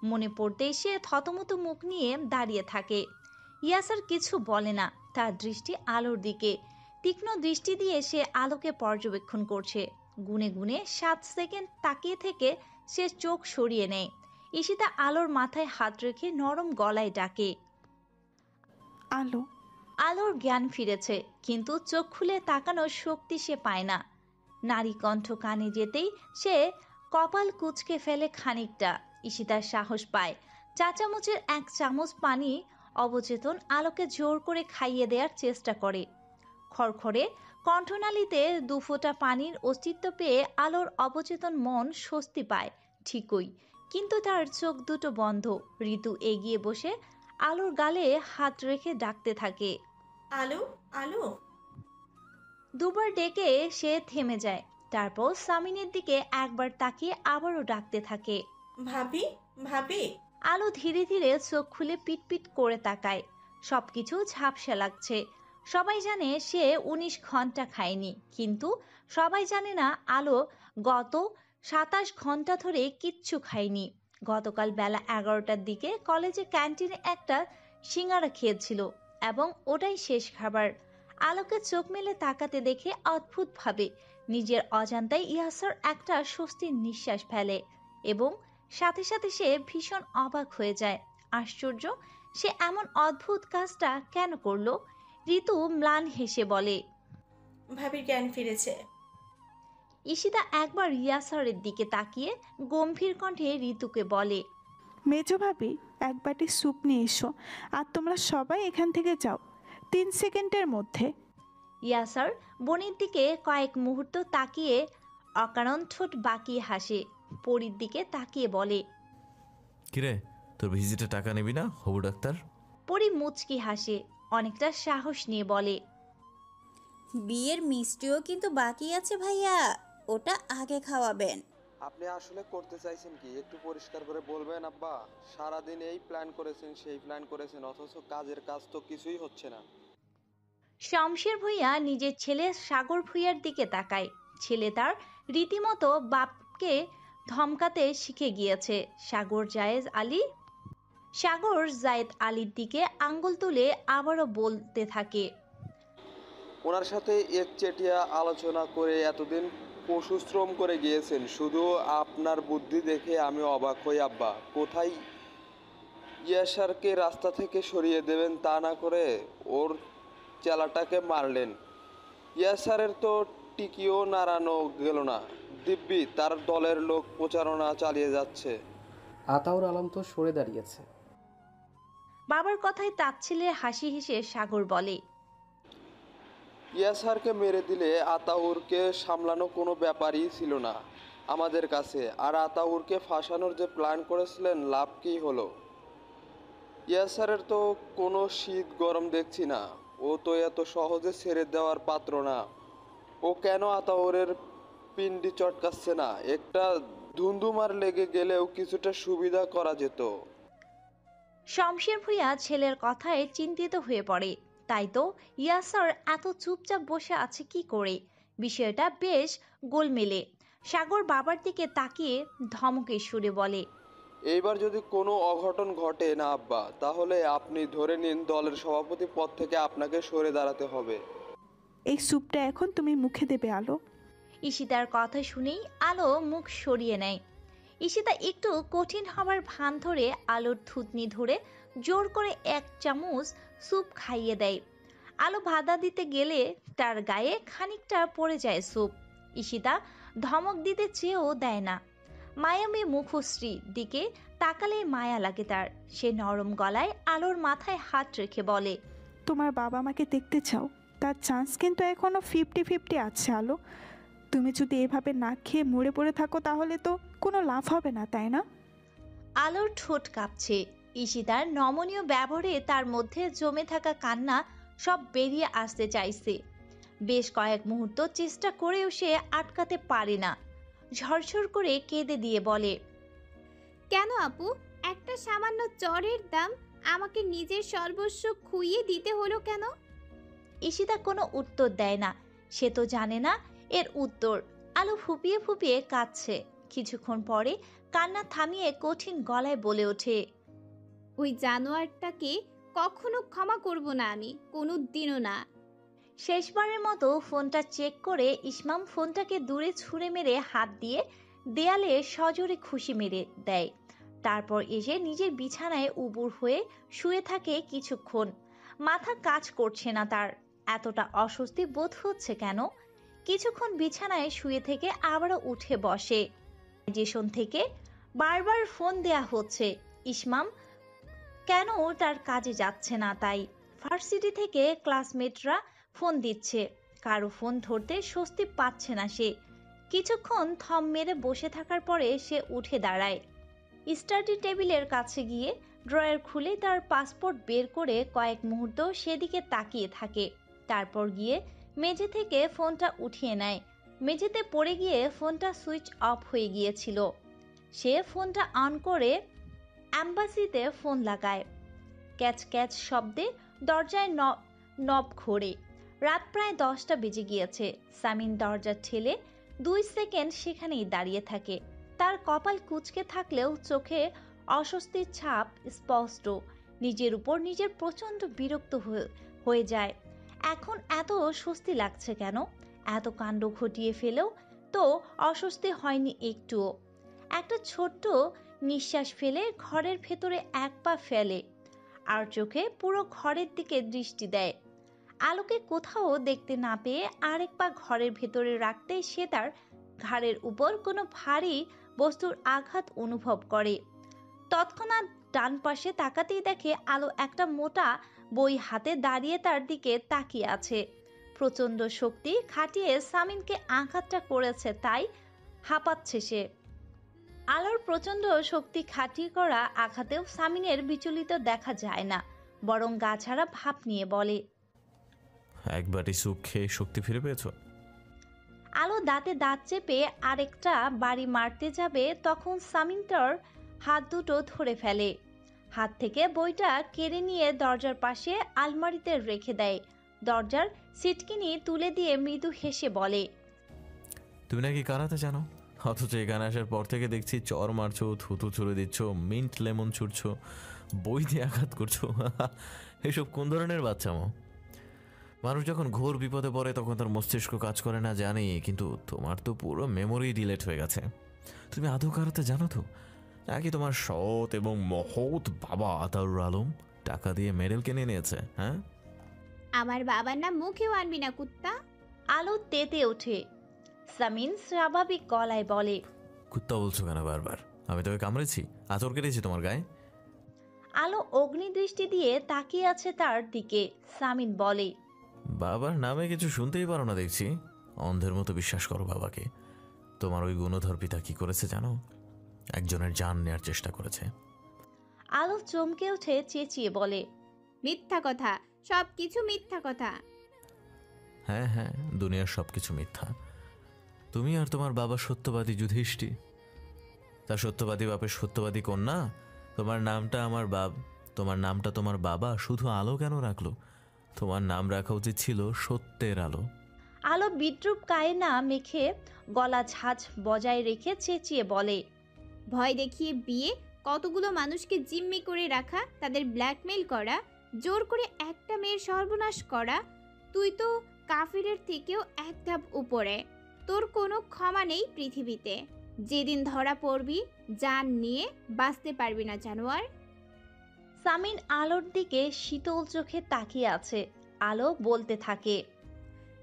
মনে পড়তেই সে থতমত মুখ নিয়ে দাঁড়িয়ে থাকে। ইয়াসার কিছু বলে না, তার দৃষ্টি আলোর দিকে। তীক্ষ্ণ দৃষ্টি দিয়ে সে আলোকে পর্যবেক্ষণ করছে। গুনে গুনে 7 সেকেন্ড তাকিয়ে থেকে সে চোখ সরিয়ে নেয়। ঈশিতা আলোর মাথায় হাত রেখে নরম গলায় ডাকে, আলো। আলোর জ্ঞান ফিরেছে, কিন্তু চোখ খুলে তাকানোর শক্তি সে পায় না। নারী কণ্ঠ কানে যেতেই সে কপাল কুঁচকে ফেলে খানিকটা। ঈশিতার সাহস পায়। 4 চামচের 1 চামচ পানি অবচেতন আলোকে জোর করে খাইয়ে দেওয়ার চেষ্টা করে। খড়খড়ে কণ্ঠনালীতে 2 ফোঁটা পানির অস্তিত্ব পেয়ে আলোর অবচেতন মন স্বস্তি পায় ঠিকই, কিন্তু তার চোখ দুটো বন্ধ। ঋতু এগিয়ে বসে আলোর গালে হাত রেখে ডাকতে থাকে, আলো আলো। দুবার ডেকে সে থেমে যায়। তারপর সামিনের দিকে একবার তাকিয়ে আবারও ডাকতে থাকে, ভাবি ভাবি। আলো ধীরে ধীরে চোখ খুলে পিটপিট করে তাকায়। সবকিছু ঝাপসা লাগছে। সবাই জানে সে 19 ঘন্টা খায়নি, কিন্তু সবাই জানে না আলো গত 27 ঘন্টা ধরে কিচ্ছু খায়নি। গতকাল বেলা 11টার দিকে কলেজে ক্যান্টিনে একটা সিঙ্গারা খেয়েছিল। এবং ওটাই শেষ খাবার। আলোকে চোখ মেলে তাকাতে দেখে অদ্ভুতভাবে নিজের অজান্তায় ইয়াসার একটা স্বস্তির নিঃশ্বাস ফেলে এবং সাথে সাথে সে ভীষণ অবাক হয়ে যায়। আশ্চর্য, সে এমন অদ্ভুত কাজটা কেন করলো? ঋতু ম্লান হেসে বলে, ভাবির জ্ঞান ফিরেছে। ঈশিতা একবার ইয়াসারের দিকে তাকিয়ে গম্ভীর কণ্ঠে ঋতুকে বলে, মেজো ভাবি, এক বাটি স্যুপ নিয়ে এসো, আর তোমরা সবাই এখান থেকে যাও 3 সেকেন্ডের মধ্যে। ইয়াসার বোনের দিকে কয়েক মুহূর্ত তাকিয়ে অকারণ ঠোঁট বাঁকিয়ে হাসে, পরীর দিকে তাকিয়ে বলে, কিরে, তোর ভিজিটে টাকা নিবি না হবু ডাক্তার? পরী মুচকি হাসে, অনেকটা সাহস নিয়ে বলে, বিয়ের মিষ্টিও কিন্তু বাকি আছে ভাইয়া, ওটা আগে খাওয়াবেন। আপনি আসলে করতে চাইছেন কি একটু পরিষ্কার করে বলবেন আব্বা? সারাদিন এই প্ল্যান করেছেন সেই প্ল্যান করেছেন, অথচ কাজের কাজ তো কিছুই হচ্ছে না। শমশের ভূঁইয়া নিজের ছেলে সাগর ভূঁইয়ার দিকে তাকায়। ছেলে তার রীতিমতো বাপকে ধমকাতে শিখে গিয়েছে। সাগর জায়েদ আলীর দিকে আঙ্গুল তুলে আবারও বলতে থাকে, ওনার সাথে একচেটিয়া আলোচনা করে এতদিন পশুশ্রম করে গিয়েছেন, শুধু আপনার বুদ্ধি দেখে আমি অবাক হই আব্বা। কোথায় ইয়াসারকে রাস্তা থেকে সরিয়ে দেবেন তা না করে ওর চেলাটাকে মারলেন। ইয়াসারের তো টিকিও নাড়ানো গেল না, দিব্যি তার দলের লোক প্রচারণা চালিয়ে যাচ্ছে। আতাউর আলম তো সরে দাঁড়িয়েছে। বাবার কথায় তাচ্ছিল্যের হাসি হেসে সাগর বলে, ইয়াসারকে মেরে দিলে আতাউরকে সামলানো কোনো ব্যাপারই ছিল না আমাদের কাছে। আর আতাউরকে ফাঁসানোর যে প্ল্যান করেছিলেন, লাভ কী হলো? ইয়াসারের তো কোনো শীত গরম দেখছি না, ও তো এত সহজে ছেড়ে দেওয়ার পাত্র না। ও কেন আতাউরের পিন্ডি চটকাচ্ছে না? একটা ধুন্ধুমার লেগে গেলেও কিছুটা সুবিধা করা যেত। শমশের ভূঁইয়া ছেলের কথায় চিন্তিত হয়ে পড়ে। তাই তো ইয়াসার এত চুপচাপ বসে আছে কি করে? বিষয়টা বেশ গোলমেলে। সাগর বাবার দিকে তাকিয়ে ধমকের সুরে বলে, এইবার যদি কোনো অঘটন ঘটে না আব্বা, তাহলে আপনি ধরে নিন দলের সভাপতি পদ থেকে আপনাকে সরে দাঁড়াতে হবে। এই স্যুপটা এখন তুমি মুখে দেবে আলো। ঈশিতার কথা শুনেই আলো মুখ সরিয়ে নেয়। ঈশিতা একটু কঠিন হবার ভান ধরে আলোর থুতনি ধরে জোর করে 1 চামচ স্যুপ খাইয়ে দেয়। আলো বাধা দিতে গেলে তার গায়ে খানিকটা পড়ে যায় স্যুপ। ঈশিতা ধমক দিতে চেয়েও দেয় না। মায়ামী মুখশ্রীর দিকে তাকালে মায়া লাগে তার। সে নরম গলায় আলোর মাথায় হাত রেখে বলে, তোমার বাবা আমাকে দেখতে চাও, তার চান্স কিন্তু এখনো 50-50 আছে আলো। তুমি যদি এভাবে না খেয়ে মরে পড়ে থাকো তাহলে তো কোনো লাভ হবে না, তাই না? আলোর ঠোঁট কাঁপছে। ঈশিতার নমনীয় ব্যবহারে তার মধ্যে জমে থাকা কান্না সব বেরিয়ে আসতে চাইছে। বেশ কয়েক মুহূর্ত চেষ্টা করেও সে আটকাতে পারে না। ঝরঝর করে কেঁদে দিয়ে বলে, কেন আপু, একটা সামান্য চরের দাম আমাকে নিজের সর্বস্ব খুইয়ে দিতে হলো কেন? ঈশিতা কোনো উত্তর দেয় না। সে তো জানে না এর উত্তর। আলো ফুপিয়ে ফুপিয়ে কাঁদছে। কিছুক্ষণ পরে কান্না থামিয়ে কঠিন গলায় বলে ওঠে, ওই জানোয়ারটাকে কখনো ক্ষমা করব না আমি, কোনো দিনও না। শেষবারের মতো ফোনটা চেক করে ইসমাম ফোনটাকে দূরে ছুঁড়ে মেরে হাত দিয়ে দেয়ালে সজোরে খুশি মেরে দেয়। তারপর এসে নিজের বিছানায় উবুর হয়ে শুয়ে থাকে কিছুক্ষণ। মাথা কাজ করছে না তার। এতটা অস্বস্তি বোধ হচ্ছে কেন? কিছুক্ষণ বিছানায় শুয়ে থেকে আবারও উঠে বসে। স্টেশন থেকে বারবার ফোন দেয়া হচ্ছে। ইসমাম কেন তার কাজে যাচ্ছে না তাই। ভার্সিটি থেকে ক্লাসমেটরা ফোন দিচ্ছে, কারো ফোন ধরতে স্বস্তি পাচ্ছে না সে। কিছুক্ষণ থম মেরে বসে থাকার পরে সে উঠে দাঁড়ায়। স্টাডি টেবিলের কাছে গিয়ে ড্রয়ার খুলে তার পাসপোর্ট বের করে কয়েক মুহূর্ত সেদিকে তাকিয়ে থাকে। তারপর গিয়ে মেঝে থেকে ফোনটা উঠিয়ে নেয়। মেঝেতে পড়ে গিয়ে ফোনটা সুইচ অফ হয়ে গিয়েছিল। সে ফোনটা অন করে অ্যাম্বাসিতে ফোন লাগায়। ক্যাচ ক্যাচ শব্দে দরজায় নব ঘোরে। রাত প্রায় 10টা বেজে গিয়েছে। সামিন দরজা ঠেলে 2 সেকেন্ড সেখানেই দাঁড়িয়ে থাকে। তার কপাল কুঁচকে থাকলেও চোখে অস্বস্তির ছাপ স্পষ্ট। নিজের উপর নিজের প্রচণ্ড বিরক্ত হয়ে যায়। এখন এত স্বস্তি লাগছে কেন? এত কাণ্ড ঘটিয়ে ফেলেও তো অস্বস্তি হয়নি একটুও। একটা ছোট্ট নিঃশ্বাস ফেলে ঘরের ভেতরে এক পা ফেলে আর চোখে পুরো ঘরের দিকে দৃষ্টি দেয়। আলোকে কোথাও দেখতে না পেয়ে আরেক পা ঘরের ভেতরে রাখতেই সে তার ঘাড়ের উপর কোনো ভারী বস্তুর আঘাত অনুভব করে। তৎক্ষণাৎ ডান পাশে তাকাতেই দেখে আলো একটা মোটা বই হাতে দাঁড়িয়ে তার দিকে তাকিয়ে আছে। প্রচণ্ড শক্তি খাটিয়ে সামিনকে আঘাতটা করেছে, তাই হাঁপাচ্ছে সে। আলোর প্রচণ্ড শক্তি খাটিয়ে করা আঘাতেও সামিনের বিচলিত দেখা যায় না, বরং গা ছাড়া ভাব নিয়ে বলে, এক বাটি স্যুপ খেয়ে শক্তি ফিরে পেয়েছো? আলো দাঁতে দাঁত চেপে আরেকটা বাড়ি মারতে যাবে, তখন সামিন তার হাত দুটো ধরে ফেলে। হাত থেকে বইটা কেড়ে নিয়ে দরজার পাশে আলমারিতে রেখে দেয়। দরজার সিটকিনি তুলে দিয়ে মৃদু হেসে বলে, তুমি নাকি কারাতে জানো, অথচ এখানে আসার পর থেকে দেখছি চর মারছো, থুতু ছুড়ে দিচ্ছ, মিন্ট লেমন ছুটছো, বই দিয়ে আঘাত করছো। এসব কোন ধরনের বাচ্চামো? মানুষ যখন ঘোর বিপদে পড়ে তখন তার মস্তিষ্ক কাজ করে না জানি, কিন্তু তোমার তো পুরো মেমোরি ডিলেট হয়ে গেছে। তুমি আদৌ কারাতে জানো তো, নাকি তোমার সৎ এবং মহৎ বাবা আতাউর আলম টাকা দিয়ে মেডেল কিনে নিয়েছে? হ্যাঁ, আমার বাবার নাম মুখেও আনবি না কুত্তা। আলো তেতে ওঠে। সামিন স্বাভাবিক গলায় বলে, কুত্তা বলছো কেন বারবার? আমি তোকে কামড়েছি, আচর কেটেছি তোমার গায়ে? আলো অগ্নিদৃষ্টি দিয়ে তাকিয়ে আছে তার দিকে। সামিন বলে, বাবার নামে কিছু শুনতেই পারো না দেখছি, অন্ধের মতো বিশ্বাস করো বাবাকে। তোমার ওই গুণধর পিতা কি করেছে জানো? একজনের জান নেওয়ার চেষ্টা করেছে। আলো চমকে উঠে চেঁচিয়ে বলে, মিথ্যা কথা, সব কিছু মিথ্যা কথা। হ্যাঁ হ্যাঁ, দুনিয়ার সব কিছু মিথ্যা। তুমি আর তোমার বাবা সত্যবাদী যুধিষ্ঠির, তার সত্যবাদী বাপের সত্যবাদী কন্যা। তোমার নামটা তোমার বাবা শুধু আলো কেন রাখলো? তোমার নাম রাখা উচিত ছিল সত্যের আলো। আলো বিদ্রুপ গায়ে না মেখে গলা ঝাঁঝ বজায় রেখে চেঁচিয়ে বলে, ভয় দেখিয়ে বিয়ে, কতগুলো মানুষকে জিম্মি করে রাখা, তাদের ব্ল্যাকমেল করা, জোর করে একটা মেয়ের সর্বনাশ করা। তুই তো কাফিরের থেকেও এক ধাপ উপরে। তোর কোনো ক্ষমা নেই পৃথিবীতে। যেদিন ধরা পড়বি জান নিয়ে বাঁচতে পারবি না জানোয়ার। সামিন আলোর দিকে শীতল চোখে তাকিয়ে আছে। আলো বলতে থাকে,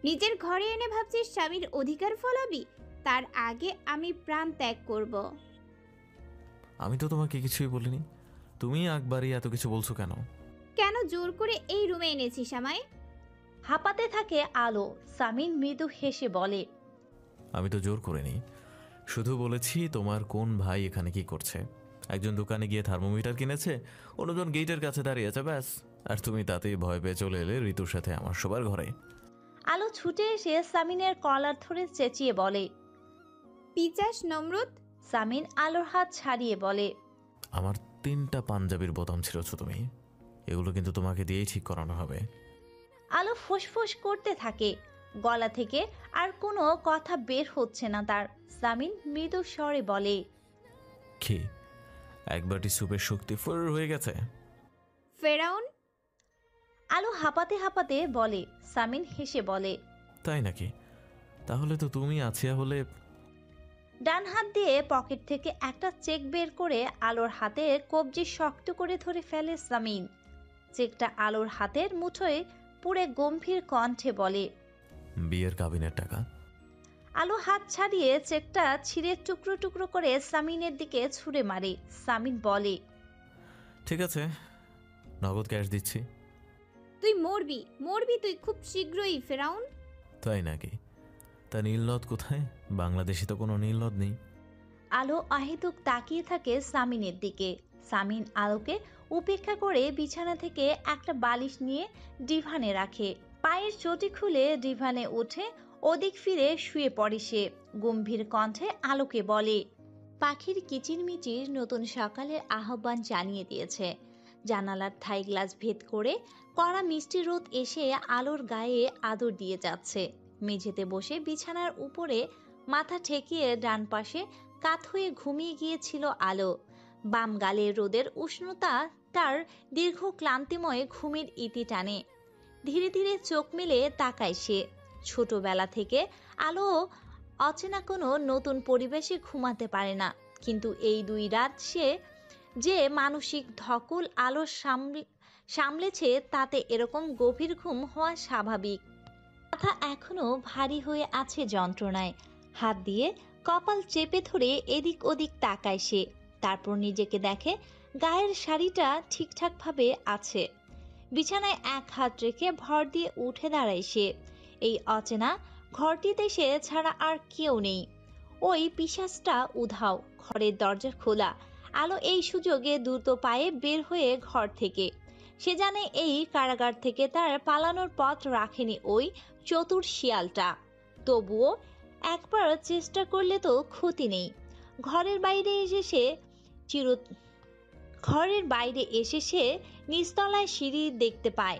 নিজের ঘরে এনে ভাবছিস স্বামীর অধিকার ফলাবি? তার আগে আমি প্রাণ ত্যাগ করব। আমি তো তোমাকে কিছুই বলিনি, তুমি একবারই এত কিছু বলছো কেন? কেন জোর করে এই রুমে এনেছিস আমায়? হাঁপাতে থাকে আলো। সামিন মৃদু হেসে বলে, আমি তো জোর করিনি, শুধু বলেছি তোমার কোন ভাই এখানে কি করছে। একজন দোকানে গিয়ে থার্মোমিটার কিনেছে, অন্যজন গেটের কাছে দাঁড়িয়ে আছে, ব্যাস। আর তুমি তাতেই ভয় পেয়ে চলে এলে ঋতুর সাথে আমার শোবার ঘরে। আলো ছুটে এসে সামিনের কলার ধরে চেঁচিয়ে বলে, পিচাস নমরুদ। সামিন আলোর হাত ছাড়িয়ে বলে, আমার 3টা পাঞ্জাবির বোতাম ছিঁড়েছো তুমি, এগুলো কিন্তু তোমাকে দিয়েই ঠিক করানো হবে। আলো ফুসফুস করতে থাকে। গলা থেকে আর কোনো কথা বের হচ্ছে না তার। সামিন মৃদু স্বরে বলে, কি এক বাটি স্যুপের শক্তি ফুর হয়ে গেছে? ফেরাউন। আলো হাঁপাতে হাঁপাতে বলে। সামিন হেসে বলে, তাই নাকি? তাহলে তো তুমি আছিয়া হলে। ডান হাত দিয়ে পকেট থেকে একটা চেক বের করে আলোর হাতে কবজি শক্ত করে ধরে ফেলে সামিন। চেকটা আলোর হাতের মুঠোয় পুরে গম্ভীর কণ্ঠে বলে, বিয়ের কাবিনের টাকা। আলো হাত ছাড়িয়ে চেকটা ছিঁড়ে টুকরো টুকরো করে সামিনের দিকে ছুঁড়ে মারে। সামিন বলে, ঠিক আছে, নগদ ক্যাশ দিচ্ছি। তুই মরবি, মরবি তুই খুব শীঘ্রই ফেরাউন। তাই নাকি? তা নীলনদ কোথায়? বাংলাদেশে তো কোনো নীলনদ নেই। আলো অহেতুক তাকিয়ে থাকে সামিনের দিকে। সামিন আলোকে উপেক্ষা করে বিছানা থেকে একটা বালিশ নিয়ে ডিভানে রাখে। পায়ের চটি খুলে ডিভানে উঠে ওদিক ফিরে শুয়ে পড়ে সে। গম্ভীর কণ্ঠে আলোকে বলে, পাখির কিচিরমিচির নতুন সকালের আহ্বান জানিয়ে দিয়েছে। জানালার থাই গ্লাস ভেদ করে কড়া মিষ্টি রোদ এসে আলোর গায়ে আদর দিয়ে যাচ্ছে। মেঝেতে বসে বিছানার উপরে মাথা ঠেকিয়ে ডান পাশে কাত হয়ে ঘুমিয়ে গিয়েছিল আলো। বাম গালে রোদের উষ্ণতা তার দীর্ঘ ক্লান্তিময় ঘুমের ইতি টানে। ধীরে ধীরে চোখ মেলে তাকায় সে। ছোটবেলা থেকে আলো অচেনা কোনো নতুন পরিবেশে ঘুমাতে পারে না, কিন্তু এই 2 রাত সে যে মানসিক ধকল আলো সামলেছে তাতে এরকম গভীর ঘুম হওয়া স্বাভাবিক। মাথা এখনো ভারী হয়ে আছে যন্ত্রণায়। হাত দিয়ে কপাল চেপে ধরে এদিক ওদিক তাকায় সে। তারপর নিজেকে দেখে গায়ের শাড়িটা ঠিকঠাকভাবে আছে। বিছানায় এক হাত রেখে ভর দিয়ে উঠে দাঁড়ায় সে। এই অচেনা ঘরটিতে সে ছাড়া আর কেউ নেই। ওই পিশাচটা উধাও। ঘরের দরজা খোলা। আলো এই সুযোগে দ্রুত পায়ে বের হয়ে ঘর থেকে। সে জানে এই কারাগার থেকে তার পালানোর পথ রাখেনি ওই চতুর শিয়ালটা। তবুও একবার চেষ্টা করলে তো ক্ষতি নেই। ঘরের বাইরে এসে সে নিচতলায় সিঁড়ি দেখতে পায়।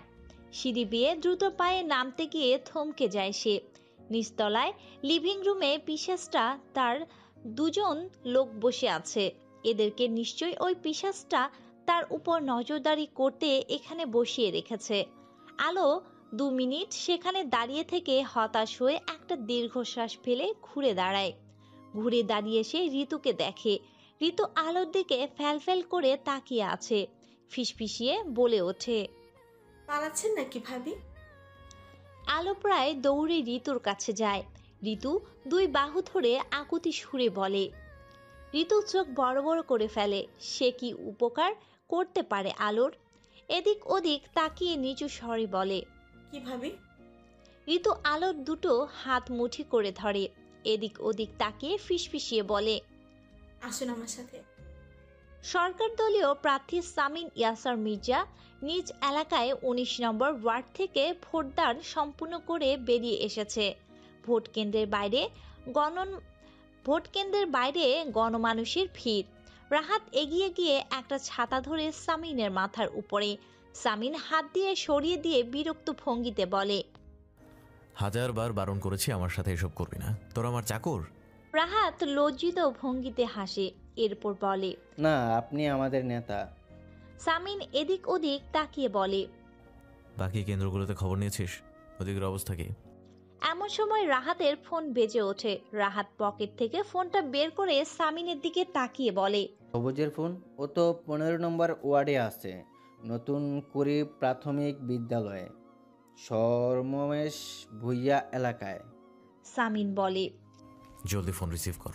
সিঁড়ি বেয়ে দ্রুত পায়ে নামতে গিয়ে থমকে যায় সে। নিচতলায় লিভিং রুমে পিশাচটা তার 2জন লোক বসে আছে। এদেরকে নিশ্চয়ই ওই পিশাচটা তার উপর নজরদারি করতে এখানে বসিয়ে রেখেছে। আলো 2 মিনিট সেখানে দাঁড়িয়ে থেকে হতাশ হয়ে একটা দীর্ঘশ্বাস ফেলে ঘুরে দাঁড়ায়। ঘুরে দাঁড়িয়ে সে ঋতুকে দেখে। ঋতু আলোর দিকে ফ্যালফ্যাল করে তাকিয়ে আছে। ফিসফিসিয়ে বলে ওঠে, পালাচ্ছেন নাকি ভাবি? আলো প্রায় দৌড়ে ঋতুর কাছে যায়। ঋতু 2 বাহু ধরে আকুতি সুরে বলে। ঋতু চোখ বড় বড় করে ফেলে। সে কি উপকার করতে পারে আলোর? এদিক ওদিক তাকিয়ে নিচু স্বরে বলে, কি ভাবি? ঋতু আলোর 2টো হাত মুঠি করে ধরে। এদিক ওদিক তাকিয়ে ফিসফিসিয়ে বলে, আসুন আমার সাথে। সরকার দলীয় প্রার্থী সামিন ইয়াসার মির্জা নিজ এলাকায় 19 নম্বর ওয়ার্ড থেকে ভোটদান সম্পূর্ণ করে বেরিয়ে এসেছে। ভোট কেন্দ্রের বাইরে গণমানুষের ভিড়। রাহাত এগিয়ে গিয়ে একটা ছাতা ধরে সামিনের মাথার উপরে। সামিন হাত দিয়ে সরিয়ে দিয়ে বিরক্ত ভঙ্গিতে বলে, 1000 বার বারণ করেছি আমার সাথে এসব করবি না, তোর আমার চাকর। রাহাত লজ্জিত ভঙ্গিতে হাসে। এরপর বলে, না, আপনি আমাদের নেতা। সামিন এদিক ওদিক তাকিয়ে বলে, বাকি কেন্দ্রগুলোতে খবর নিয়েছিস? ওদিকের অবস্থা কি? এমন সময় রাহাতের ফোন বেজে ওঠে। রাহাত পকেট থেকে ফোনটা বের করে সামিনের দিকে তাকিয়ে বলে, সবুজের ফোন? ও তো 15 নম্বর ওয়ার্ডে আছে, নতুন কুড়ি প্রাথমিক বিদ্যালয়ে, সরমমেশ ভুইয়া এলাকায়। সামিন বলে, জলদি ফোন রিসিভ কর।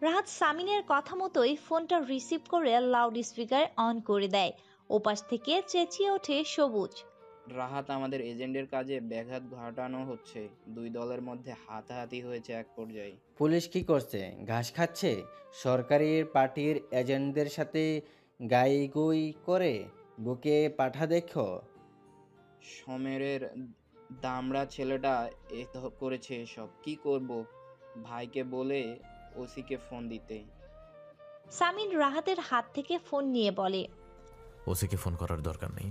রাহাত সামিনের কথা মতোই ফোনটা রিসিভ করে লাউড স্পিকার অন করে দেয়। ওপাশ থেকে চেঁচিয়ে ওঠে সবুজ, রাহাত, আমাদের এজেন্টের কাজে ব্যাঘাত ঘটানো হচ্ছে। 2 দলের মধ্যে হাতাহাতি হয়েছে এক পর্যায়ে। পুলিশ কি করছে? ঘাস খাচ্ছে? সরকারি পার্টির এজেন্টদের সাথে গাইগুই করে বুকে পাঠা দেখো। সমেরের দামড়া ছেলেটা করেছে এসব। কি করব? ভাইকে বলে ওসিকে ফোন দিতে। সামিন রাহাতের হাত থেকে ফোন নিয়ে বলে, ওসিকে ফোন করার দরকার নেই,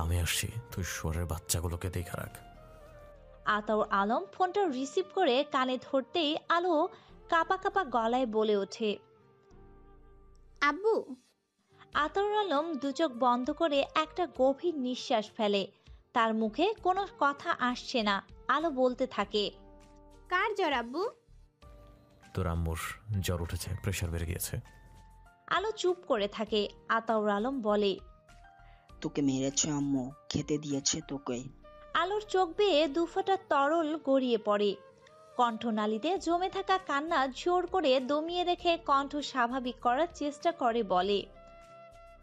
আমি আসছি, তুই শুয়োরের বাচ্চাগুলোকে দেখা রাখ। আতাউর আলম ফোনটা রিসিভ করে কানে ধরতেই আলো কাপা কাপা গলায় বলে ওঠে, আব্বু। আতাউর আলম 2 চোখ বন্ধ করে একটা গভীর নিঃশ্বাস ফেলে। তার মুখে কোনো কথা আসছে না। আলো বলতে থাকে, কার জ্বর আব্বু? তোর আম্মুর জ্বর উঠেছে, প্রেশার বেড়ে গিয়েছে। আলো চুপ করে থাকে। আতাউর আলম বলে, তোকে মেরেছে আম্মু, খেতে দিয়েছে তোকে। আলোর চোখ বেয়ে 2 ফোঁটা তরল গড়িয়ে পড়ে। কণ্ঠনালীতে জমে থাকা কান্না জোর করে দমিয়ে রেখে কণ্ঠ স্বাভাবিক করার চেষ্টা করে বলে,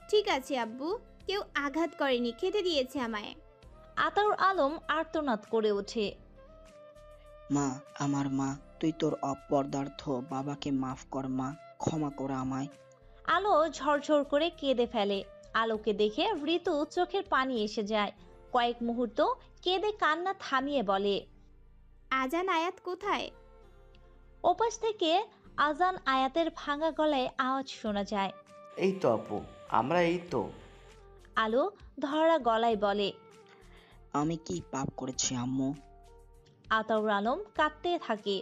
ঠিক আছে আব্বু, কেউ আঘাত করেনি, খেতে দিয়েছে আমায়। আতাউর আলম আর্তনাদ করে ওঠে, মা, আমার মা, তুই তোর অপদার্থ বাবাকে মাফ কর মা, ক্ষমা কর আমায়। আলো ঝরঝর করে কেঁদে ফেলে। আলোকে দেখে ঋতু চোখের পানি এসে যায়। কয়েক মুহূর্ত কেঁদে কান্না থামিয়ে বলে, আজান আয়াত কোথায়? ওপাশ থেকে আজান আয়াতের ভাঙা গলায় আওয়াজ শোনা যায়, এই তো আপু, আমরা এই তো। আলো ধরা গলায় বলে, আমি কি পাপ করেছি আম্মু? আতাউর আলম কাঁদতে থাকে।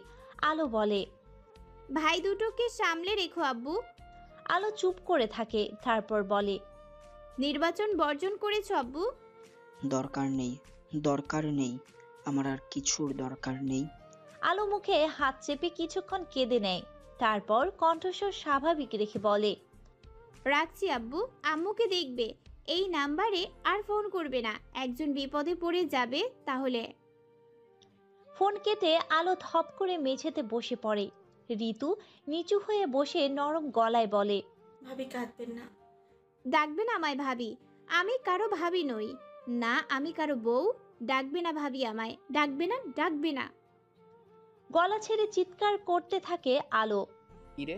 আলো বলে, ভাই দুটোকে সামলে রেখো আব্বু। আলো চুপ করে থাকে, তারপর বলে, নির্বাচন বর্জন করেছ আব্বু? দরকার নেই, দরকার নেই, আমার আর কিছুর দরকার নেই। আলো মুখে হাত চেপে কিছুক্ষণ কেঁদে নেয়, তারপর কণ্ঠস্বর স্বাভাবিক রেখে বলে, রাখছি আব্বু, আম্মুকে দেখবে। এই নাম্বারে আর ফোন করবে না, একজন বিপদে পড়ে যাবে তাহলে। ফোন কেটে আলো ধপ করে মেঝেতে বসে পড়ে। ঋতু নিচু হয়ে বসে নরম গলায় বলে, ভাবি কাঁদবেন না। ডাকবে না আমায় ভাবি, আমি কারো ভাবি নই। না আমি কারো বউ, ডাকবে না ভাবি আমায়, ডাকবে না, ডাকবে না। গলা ছেড়ে চিৎকার করতে থাকে আলো। কিরে,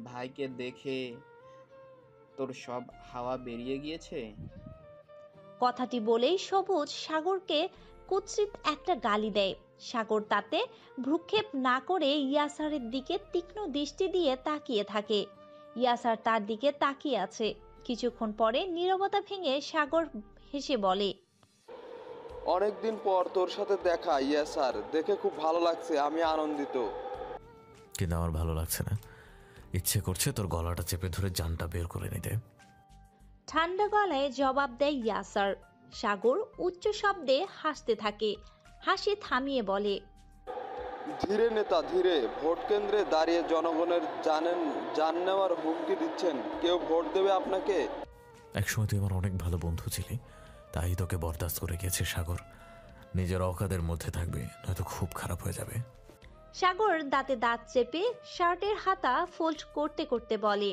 ভাইকে দেখে তোর সব হাওয়া বেরিয়ে গিয়েছে? কথাটি বলেই সবুজ সাগরকে কুৎসিত একটা গালি দেয়। সাগর তাতে ভ্রুক্ষেপ না করে ইয়াসারের দিকে তীক্ষ্ণ দৃষ্টি দিয়ে তাকিয়ে থাকে। ইয়াসার তার দিকে তাকিয়ে আছে। কিছুক্ষণ পরে নীরবতা ভেঙে সাগর হেসে বলে, অনেকদিন পর তোর সাথে দেখা ইয়াসার, দেখে খুব ভালো লাগছে, আমি আনন্দিত। কিন্তু আমার ভালো লাগছে না, ইচ্ছে করছে তোর গলাটা চেপে ধরে জানটা বের করে নিতে। ঠান্ডা গলায় জবাব দেয় ইয়াসার। সাগর উচ্চ শব্দে হাসতে থাকে। হাসি থামিয়ে বলে, ধীরে নেতা ধীরে, ভোট কেন্দ্রে দাঁড়িয়ে জনগণের জান নেওয়ার হুমকি দিচ্ছেন। কেউ ভোট দেবে আপনাকে? একসময় তুই আমার অনেক ভালো বন্ধু ছিলি, তাই তোকে বরদাস্ত করে গেছে সাগর। নিজের অকাদের মধ্যে থাকবে, নয়তো খুব খারাপ হয়ে যাবে। সাগর দাঁতে দাঁত চেপে শার্টের হাতা ফোল্ড করতে করতে বলে,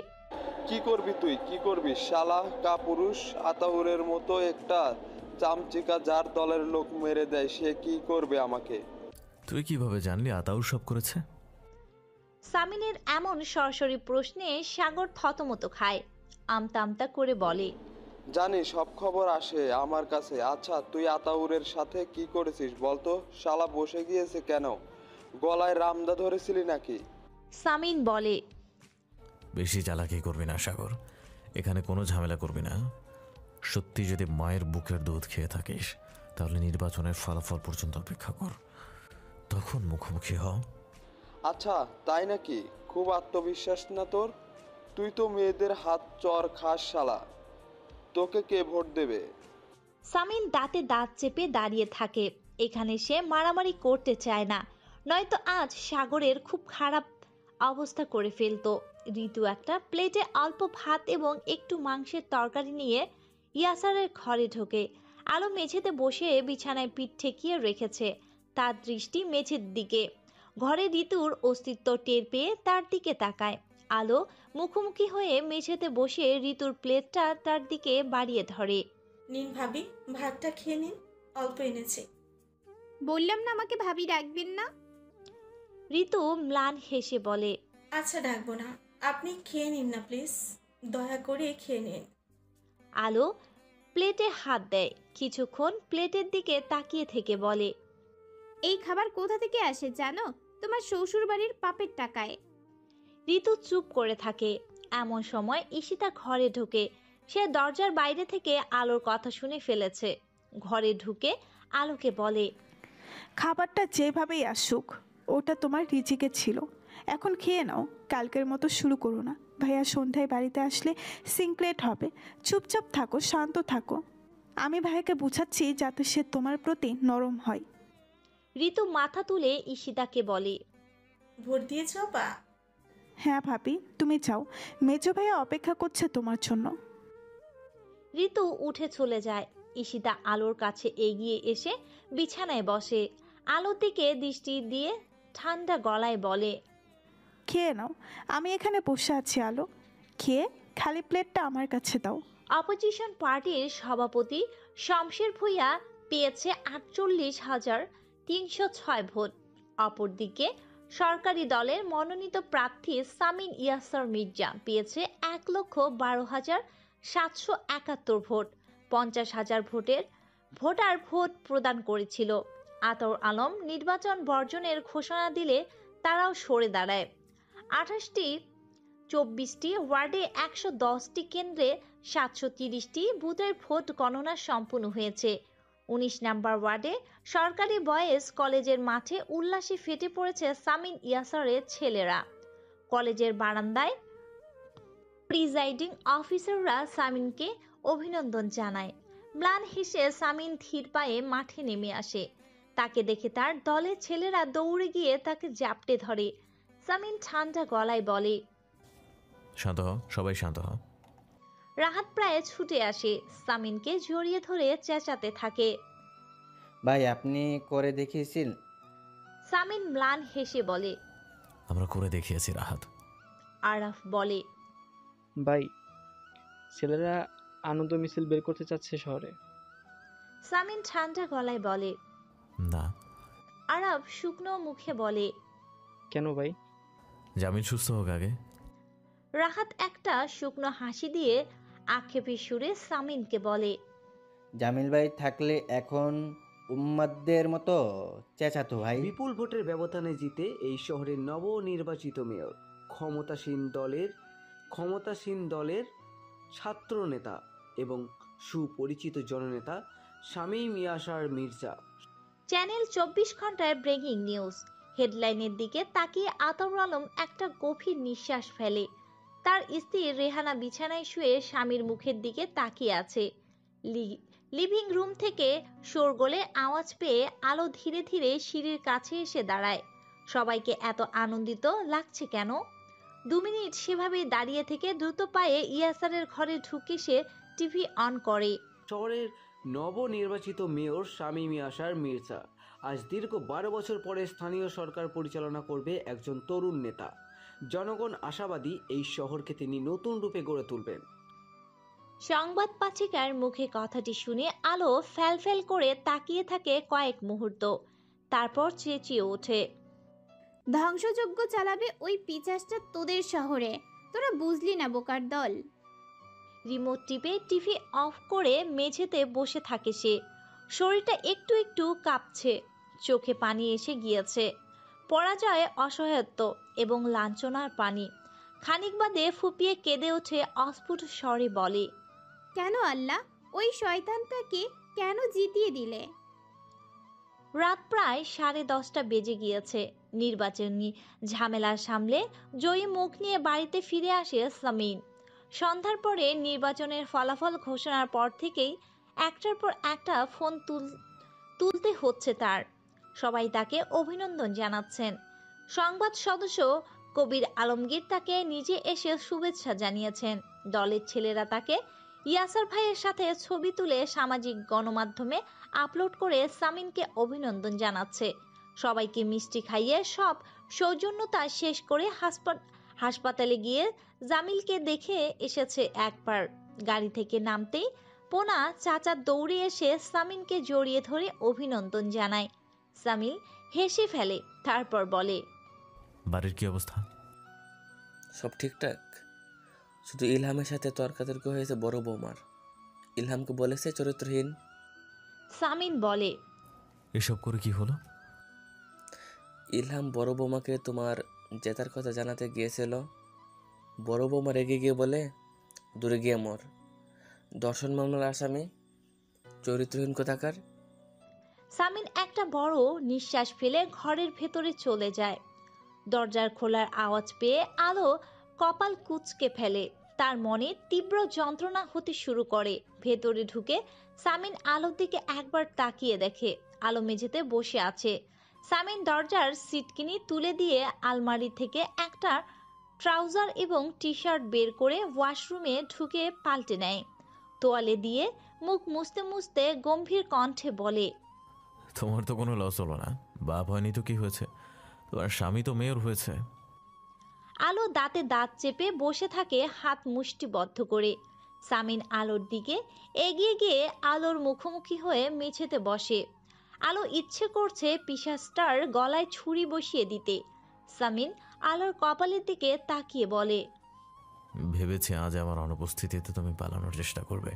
কি করবি তুই, কি করবি শালা কাপুরুষ? আতাউরের মতো একটা চামচিকা যার দলের লোক মেরে দেয়, সে কি করবে আমাকে? তুই কিভাবে জানলি আতাউর সব করেছে? সামিনের এমন সরাসরি প্রশ্নে সাগর থতমত খায়। আমতা আমতা করে বলে, জানি, সব খবর আসে আমার কাছে। আচ্ছা, তুই আতাউরের সাথে কি করেছিস বলতো? শালা বসে গিয়েছে কেন? গলায় রামদা ধরেছিলি নাকি? সামিন বলে, বেশি চালাকি করবি না সাগর, এখানে কোনো ঝামেলা করবি না। সত্যি যদি মায়ের বুকের দুধ খেয়ে থাকিস, তাহলে নির্বাচনের ফলাফল পর্যন্ত অপেক্ষা কর, তখন মুখোমুখি হও। আচ্ছা তাই নাকি? খুব আত্মবিশ্বাস না তোর? তুই তো মেয়েদের হাত চর খাস শালা, তোকে কে ভোট দেবে? সামিন দাঁতে দাঁত চেপে দাঁড়িয়ে থাকে। এখানে সে মারামারি করতে চায় না, নয়তো আজ সাগরের খুব খারাপ অবস্থা করে ফেলতো। ঋতু একটা প্লেটে অল্প ভাত এবং একটু মাংসের তরকারি নিয়ে ইয়াসারের ঘরে ঢোকে। আলো মেঝেতে বসে বিছানায় পিঠ ঠেকিয়ে রেখেছে, তার দৃষ্টি মেঝের দিকে। ঘরে ঋতুর অস্তিত্ব টের পেয়ে তার দিকে তাকায়। আলো মুখোমুখি হয়ে মেঝেতে বসে ঋতুর প্লেটটা তার দিকে বাড়িয়ে ধরে। নিন ভাবি, ভাতটা খেয়ে নিন, অল্প এনেছে। বললাম না আমাকে ভাবি ডাকবেন না। ঋতু ম্লান হেসে বলে, আচ্ছা ডাকবো না, আপনি খেয়ে নিন না প্লিজ, দয়া করে খেয়ে নিন। আলো প্লেটে হাত দেয়, কিছুক্ষণ প্লেটের দিকে তাকিয়ে থেকে বলে, এই খাবার কোথা থেকে আসে জানো? তোমার শ্বশুর বাড়ির পাপের টাকায়। ঋতু চুপ করে থাকে। এমন সময় ঈশিতা ঘরে ঢোকে। সে দরজার বাইরে থেকে আলোর কথা শুনে ফেলেছে। ঘরে ঢুকে আলোকে বলে, খাবারটা যেভাবেই আসুক, ওটা তোমার রিজিকে ছিল, এখন খেয়ে নাও, কালকের মতো শুরু করো না। ভাইয়া সন্ধ্যায় বাড়িতে আসলে সিনক্রেট হবে, চুপচাপ থাকো, শান্ত থাকো। আমি ভাইয়াকে বুঝাচ্ছি যাতে সে তোমার প্রতি নরম হয়। ঋতু মাথা তুলে ঈশিতাকে বলে, ভোট দিয়েছো আপা? হ্যাঁ ভাবি, তুমি যাও, মেজো ভাইয়া অপেক্ষা করছে তোমার জন্য। ঋতু উঠে চলে যায়। ঈশিতা আলোর কাছে এগিয়ে এসে বিছানায় বসে। আলোর দিকে দৃষ্টি দিয়ে ঠান্ডা গলায় বলে, খেয়ে নাও, আমি এখানে বসে আছি। আলো, খেয়ে খালি প্লেটটা আমার কাছে দাও। অপোজিশন পার্টির সভাপতি শমশের ভূঁইয়া পেয়েছে 48,306 ভোট। অপরদিকে সরকারি দলের মনোনীত প্রার্থী সামিন ইয়াসার মির্জা পেয়েছে 1,12,771 ভোট। 50,000 ভোটার ভোট প্রদান করেছিল। আতাউর আলম নির্বাচন বর্জনের ঘোষণা দিলে তারাও সরে দাঁড়ায়। 24টি ওয়ার্ডে 110টি কেন্দ্রে 730টি বুথের ভোট গণনা সম্পন্ন হয়েছে। 19 নম্বর ওয়ার্ডে সরকারি বয়েজ কলেজের মাঠে উল্লাসে ফেটে পড়েছে সামিন ইয়াসারের ছেলেরা। কলেজের বারান্দায় প্রিজাইডিং অফিসাররা সামিনকে অভিনন্দন জানায়। ম্লান হেসে সামিন ধীর পায়ে মাঠে নেমে আসে। তাকে দেখে তার দলের ছেলেরা দৌড়ে গিয়ে তাকে জাপটে ধরে। সামিন ঠান্ডা গলায় বলে, শান্ত হ, সবাই শান্ত হ। রাহাত প্রায় ছুটে আসে, সামিনকে জড়িয়ে ধরে চেঁচাতে থাকে। ভাই আপনি করে দেখিয়েছিল। সামিন ম্লান হেসে বলে। আমরা করে দেখিয়েছি রাহাত। আরাফ বলে, ভাই ছেলেরা আনন্দ মিছিল বের করতে চাচ্ছে শহরে। সামিন ঠান্ডা গলায় বলে। না। আরাফ শুকনো মুখে বলে, কেন ভাই? জামিল সুস্থ হোক আগে। রাহাত একটা শুকনো হাসি দিয়ে আক্ষেপের সুরে সামিনকে বলে, জামিল ভাই থাকলে এখন উম্মাদদের মতো চেঁচাতো ভাই। বিপুল ভোটের ব্যবধানে জিতে এই শহরের নবনির্বাচিত মেয়র ক্ষমতাসীন দলের ছাত্র নেতা এবং সুপরিচিত জননেতা শামীম ইয়াসার মির্জা। চ্যানেল 24 ঘন্টার ব্রেকিং নিউজ হেডলাইনের দিকে তাকিয়ে আতাউর আলম একটা গভীর নিঃশ্বাস ফেলে। তার স্ত্রী রেহানা বিছানায় শুয়ে স্বামীর মুখের দিকে তাকিয়ে আছে। লিভিং রুম থেকে শোরগোলে আওয়াজ পেয়ে আলো ধীরে ধীরে সিঁড়ির কাছে এসে দাঁড়ায়। সবাইকে এত আনন্দিত লাগছে কেন? 2 মিনিট সেভাবেই দাঁড়িয়ে থেকে দ্রুত পায়ে ইয়াসারের ঘরে ঢুকে সে টিভি অন করে। শহরের নবনির্বাচিত মেয়র শামীম ইয়াসার মির্জা আজ দীর্ঘ 12 বছর পরে স্থানীয় সরকার পরিচালনা করবে একজন তরুণ নেতা। জনগণ আশাবাদী এই শহরকে তিনি নতুন রূপে গড়ে তুলবেন। সংবাদ পাঠিকার মুখে কথাটি শুনে আলো ফ্যালফ্যাল করে তাকিয়ে থাকে কয়েক মুহূর্ত, তারপর চেঁচিয়ে ওঠে, ধ্বংসযজ্ঞ চালাবে ওই পিচাসটা তোদের শহরে, তোরা বুঝলি না বোকার দল। রিমোট টিপে টিভি অফ করে মেঝেতে বসে থাকে সে। শরীরটা একটু একটু কাঁপছে, চোখে পানি এসে গিয়েছে। পরাজয়, অসহায়ত্ব এবং লাঞ্ছনার পানি। খানিক বাদে ফুপিয়ে কেঁদে ওঠে অস্ফুট স্বরে বলে, কেন আল্লাহ ওই শয়তানটাকে কেন জিতিয়ে দিলে? রাত প্রায় 10:30 বেজে গিয়েছে। নির্বাচনী ঝামেলা সামলে জয়ী মুখ নিয়ে বাড়িতে ফিরে আসে সামিন। সন্ধ্যার পরে নির্বাচনের ফলাফল ঘোষণার পর থেকেই একটার পর একটা ফোন তুলতে হচ্ছে তার। সবাই তাকে অভিনন্দন জানাচ্ছেন। সংবাদ সদস্য কবির আলমগীর তাকে নিজে এসে শুভেচ্ছা জানিয়েছেন। দলের ছেলেরা তাকে ইয়াসার ভাইয়ের সাথে ছবি তুলে সামাজিক গণমাধ্যমে আপলোড করে সামিনকে অভিনন্দন জানাচ্ছে। সবাইকে মিষ্টি খাইয়ে সব সৌজন্যতা শেষ করে হাসপাতালে গিয়ে জামিলকে দেখে এসেছে একবার। গাড়ি থেকে নামতেই পোনা চাচা দৌড়ে এসে সামিনকে জড়িয়ে ধরে অভিনন্দন জানায়। সামিল হেসে ফেলে, তারপর বলে, বাড়ির কি অবস্থা? সব ঠিকঠাক, শুধু ইলহামের সাথে তর্কাতর্ক হয়েছে বড় বৌমার। ইলহামকে বলেছে চরিত্রহীন। সামিন বলে, এসব করে কি হলো? ইলহাম বড় বৌমাকে তোমার জেতার কথা জানাতে গিয়েছিল। বড় বৌমা রেগে গিয়ে বলে, দূরে গিয়ে মর, দর্শন মামলার আসামি, চরিত্রহীন কোথাকার। সামিন একটা বড় নিঃশ্বাস ফেলে ঘরের ভেতরে চলে যায়। দরজার খোলার আওয়াজ পেয়ে আলো কপাল কুঁচকে ফেলে। তার মনে তীব্র যন্ত্রণা হতে শুরু করে। ভেতরে ঢুকে সামিন আলোর দিকে একবার তাকিয়ে দেখে আলো মেঝেতে বসে আছে। সামিন দরজার সিটকিনি তুলে দিয়ে আলমারি থেকে একটা ট্রাউজার এবং টি শার্ট বের করে ওয়াশরুমে ঢুকে পাল্টে নেয়। তোয়ালে দিয়ে মুখ মুছতে মুছতে গম্ভীর কণ্ঠে বলে, তোমার তো কোনো লস হলো না। বাপ হয়নি তো কি হয়েছে, তোমার স্বামী তো মেয়র হয়েছে। আলো দাঁতে দাঁত চেপে বসে থাকে হাত মুষ্টিবদ্ধ করে। সামিন আলোর দিকে এগিয়ে গিয়ে আলোর মুখোমুখি হয়ে মেঝেতে বসে। আলো ইচ্ছে করছে পিশাচটার গলায় ছুরি বসিয়ে দিতে। সামিন আলোর কপালের দিকে তাকিয়ে বলে, ভেবেছি আজ আমার অনুপস্থিতিতে তুমি পালানোর চেষ্টা করবে,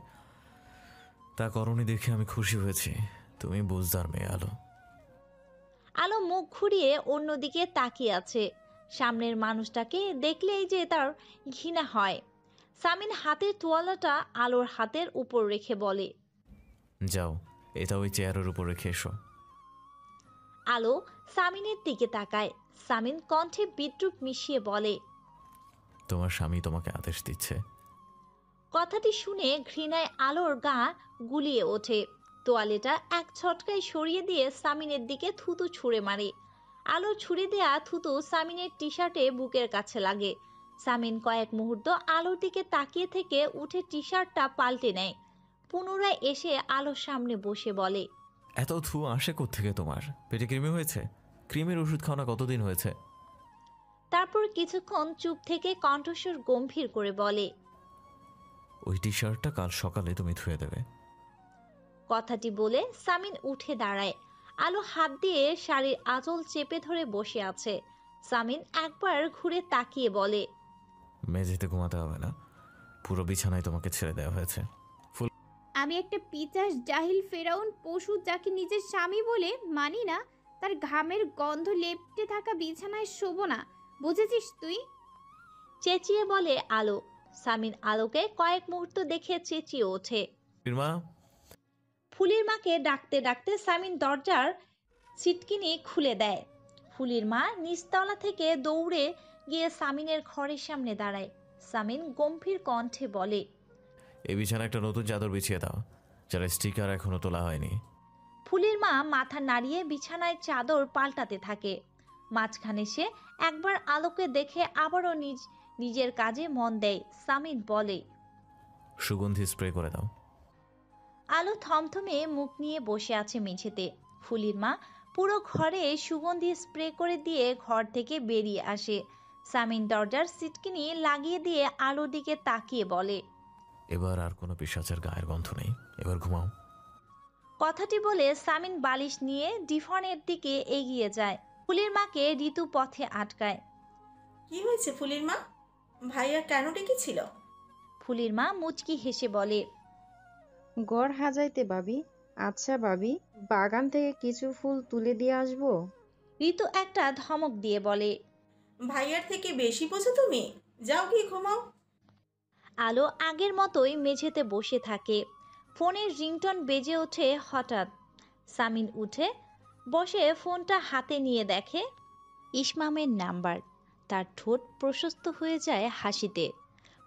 তা করনি দেখে আমি খুশি হয়েছি। তুমি বুঝদার মেয়ে আলো। আলো মুখ ঘুরিয়ে অন্যদিকে তাকিয়ে আছে। সামনের মানুষটাকে দেখলেই যে তার ঘৃণা হয়। সামিন হাতের তোয়ালাটা আলোর হাতের উপর রেখে বলে, যাও, এটা ওই চেয়ারের উপর রেখে এসো। আলো সামিনের দিকে তাকায়। সামিন কণ্ঠে বিদ্রুপ মিশিয়ে বলে, তোমার স্বামী তোমাকে আদেশ দিচ্ছে। কথাটি শুনে ঘৃণায় আলোর গা গুলিয়ে ওঠে। তোয়ালেটা এক ছটকায় সরিয়ে দিয়ে সামিনের দিকে থুতু ছুঁড়ে মারে। আলো ছুঁড়ে দেয়া থুতু সামিনের টি শার্টে বুকের কাছে লাগে। সামিন কয়েক মুহূর্ত আলোর দিকে তাকিয়ে থেকে উঠে টি শার্টটা পাল্টে নেয়। পুনরায় এসে আলোর সামনে বসে বলে, এত থু আসে কোত্থেকে তোমার? পেটে কৃমি হয়েছে? ক্রিমের ওষুধ খাওয়া কতদিন হয়েছে? তারপর কিছুক্ষণ চুপ থেকে কণ্ঠস্বর গম্ভীর করে বলে, ওই টি শার্টটা কাল সকালে তুমি ধুয়ে দেবে। কথাটি বলে সামিন উঠে দাঁড়ায়। আলো হাত দিয়ে শাড়ির আঁচল চেপে ধরে বসে আছে। সামিন একবার ঘুরে তাকিয়ে বলে, মেঝেতে ঘুমাতে হবে না, পুরো বিছানায় তোমাকে ছেড়ে দেওয়া হয়েছে। আমি একটা পিচাস জাহিল ফেরাউন পশু যাকে নিজের স্বামী বলে মানি না, তার ঘামের গন্ধ লেপ্টে থাকা বিছানায় শোবো না, বুঝেছিস তুই? চেঁচিয়ে বলে আলো। সামিন আলোকে কয়েক মুহূর্ত দেখে চেঁচিয়ে ওঠে। মা, ফুলির মাকে ডাকতে ডাকতে সামিন দরজার ছিটকিনি খুলে দেয়। ফুলির মা নিচতলা থেকে দৌড়ে গিয়ে সামিনের ঘরের সামনে দাঁড়ায়। সামিন গম্ভীর কণ্ঠে বলে, এই বিছানায় একটা নতুন চাদর বিছিয়ে দাও, যার স্টিকার এখনো তোলা হয়নি। ফুলির মা মাথা নাড়িয়ে বিছানায় চাদর পাল্টাতে থাকে। মাঝখানে সে একবার আলোকে দেখে আবারও নিজের কাজে মন দেয়। সামিন বলে, সুগন্ধি স্প্রে করে দাও। আলো থমথমে মুখ নিয়ে বসে আছে মেঝেতে। ফুলির মা পুরো ঘরে সুগন্ধি স্প্রে করে দিয়ে ঘর থেকে বেরিয়ে আসে। সামিন দরজার সিটকিনি লাগিয়ে দিয়ে আলোর দিকে তাকিয়ে বলে, এবার আর কোনো পিশাচের গায়ের গন্ধ নেই, এবার ঘুমাও। কথাটি বলে সামিন বালিশ নিয়ে ডিফনের দিকে এগিয়ে যায়। ফুলির মাকে ঋতু পথে আটকায়। কি হয়েছে ফুলির মা? ভাইয়া কেন ডেকেছিল? ফুলির মা মুচকি হেসে বলে, গড় হাজাইতে ভাবি। আচ্ছা ভাবি, বাগান থেকে কিছু ফুল তুলে দিয়ে আসবো? ঋতু একটা ধমক দিয়ে বলে, ভাইয়ার থেকে বেশি বোঝো তুমি, যাও গিয়ে ঘুমাও। আলো আগের মতোই মেঝেতে বসে থাকে। ফোনের রিংটন বেজে ওঠে হঠাৎ। সামিন উঠে বসে ফোনটা হাতে নিয়ে দেখে ইসমামের নাম্বার। তার ঠোঁট প্রশস্ত হয়ে যায় হাসিতে।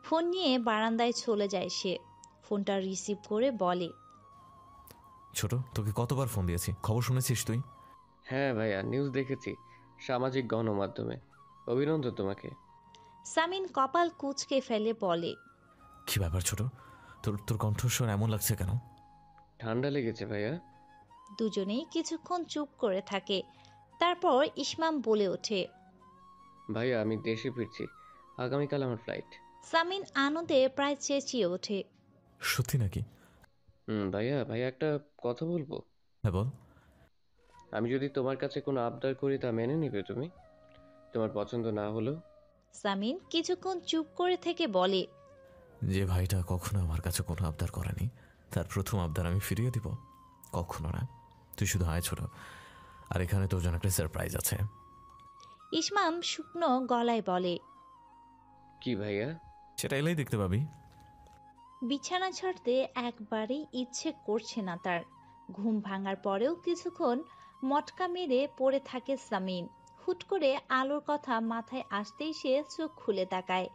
ফোন নিয়ে বারান্দায় চলে যায় সে। ফোনটা রিসিভ করে বলে, ছোট, তোকে কতবার ফোন দিয়েছি, খবর শুনেছিস তুই? হ্যাঁ ভাইয়া, নিউজ দেখেছি সামাজিক গণমাধ্যমে। অভিনন্দন তোমাকে। সামিন কপাল কুঁচকে ফেলে বলে, কি ব্যাপার ছোট, তোর তোর কণ্ঠস্বর এমন লাগছে কেন? ঠান্ডা লেগেছে ভাইয়া। দুজনেই কিছুক্ষণ চুপ করে থাকে। তারপর ইসমাম বলে ওঠে, ভাইয়া আমি দেশে ফিরছি, আগামীকাল আমার ফ্লাইট। সামিন আনন্দে প্রায় চেঁচিয়ে ওঠে, সত্যি নাকি? ভাইয়া ভাইয়া একটা কথা বলবো? হ্যাঁ বল। আমি যদি তোমার কাছে কোনো আবদার করি তা মেনে নিবে তুমি? তোমার পছন্দ না হলেও? সামিন কিছুক্ষণ চুপ করে থেকে বলে, যে ভাইটা কখনো আমার কাছে কোনো আবদার করেনি, তার প্রথম আবদার আমি ফিরিয়ে দিব? কখনো না। তুই শুধু আয় ছোট, আর এখানে তোর জন্য একটা সারপ্রাইজ আছে। ইসমাম শুকনো গলায় বলে, কি ভাইয়া? সেটা এলেই দেখতে পাবি। বিছানা ছাড়তে একবারেই ইচ্ছে করছে না তার। ঘুম ভাঙার পরেও কিছুক্ষণ মটকা মেরে পড়ে থাকে সামিন। হুট করে আলোর কথা মাথায় আসতেই সে চোখ খুলে তাকায়।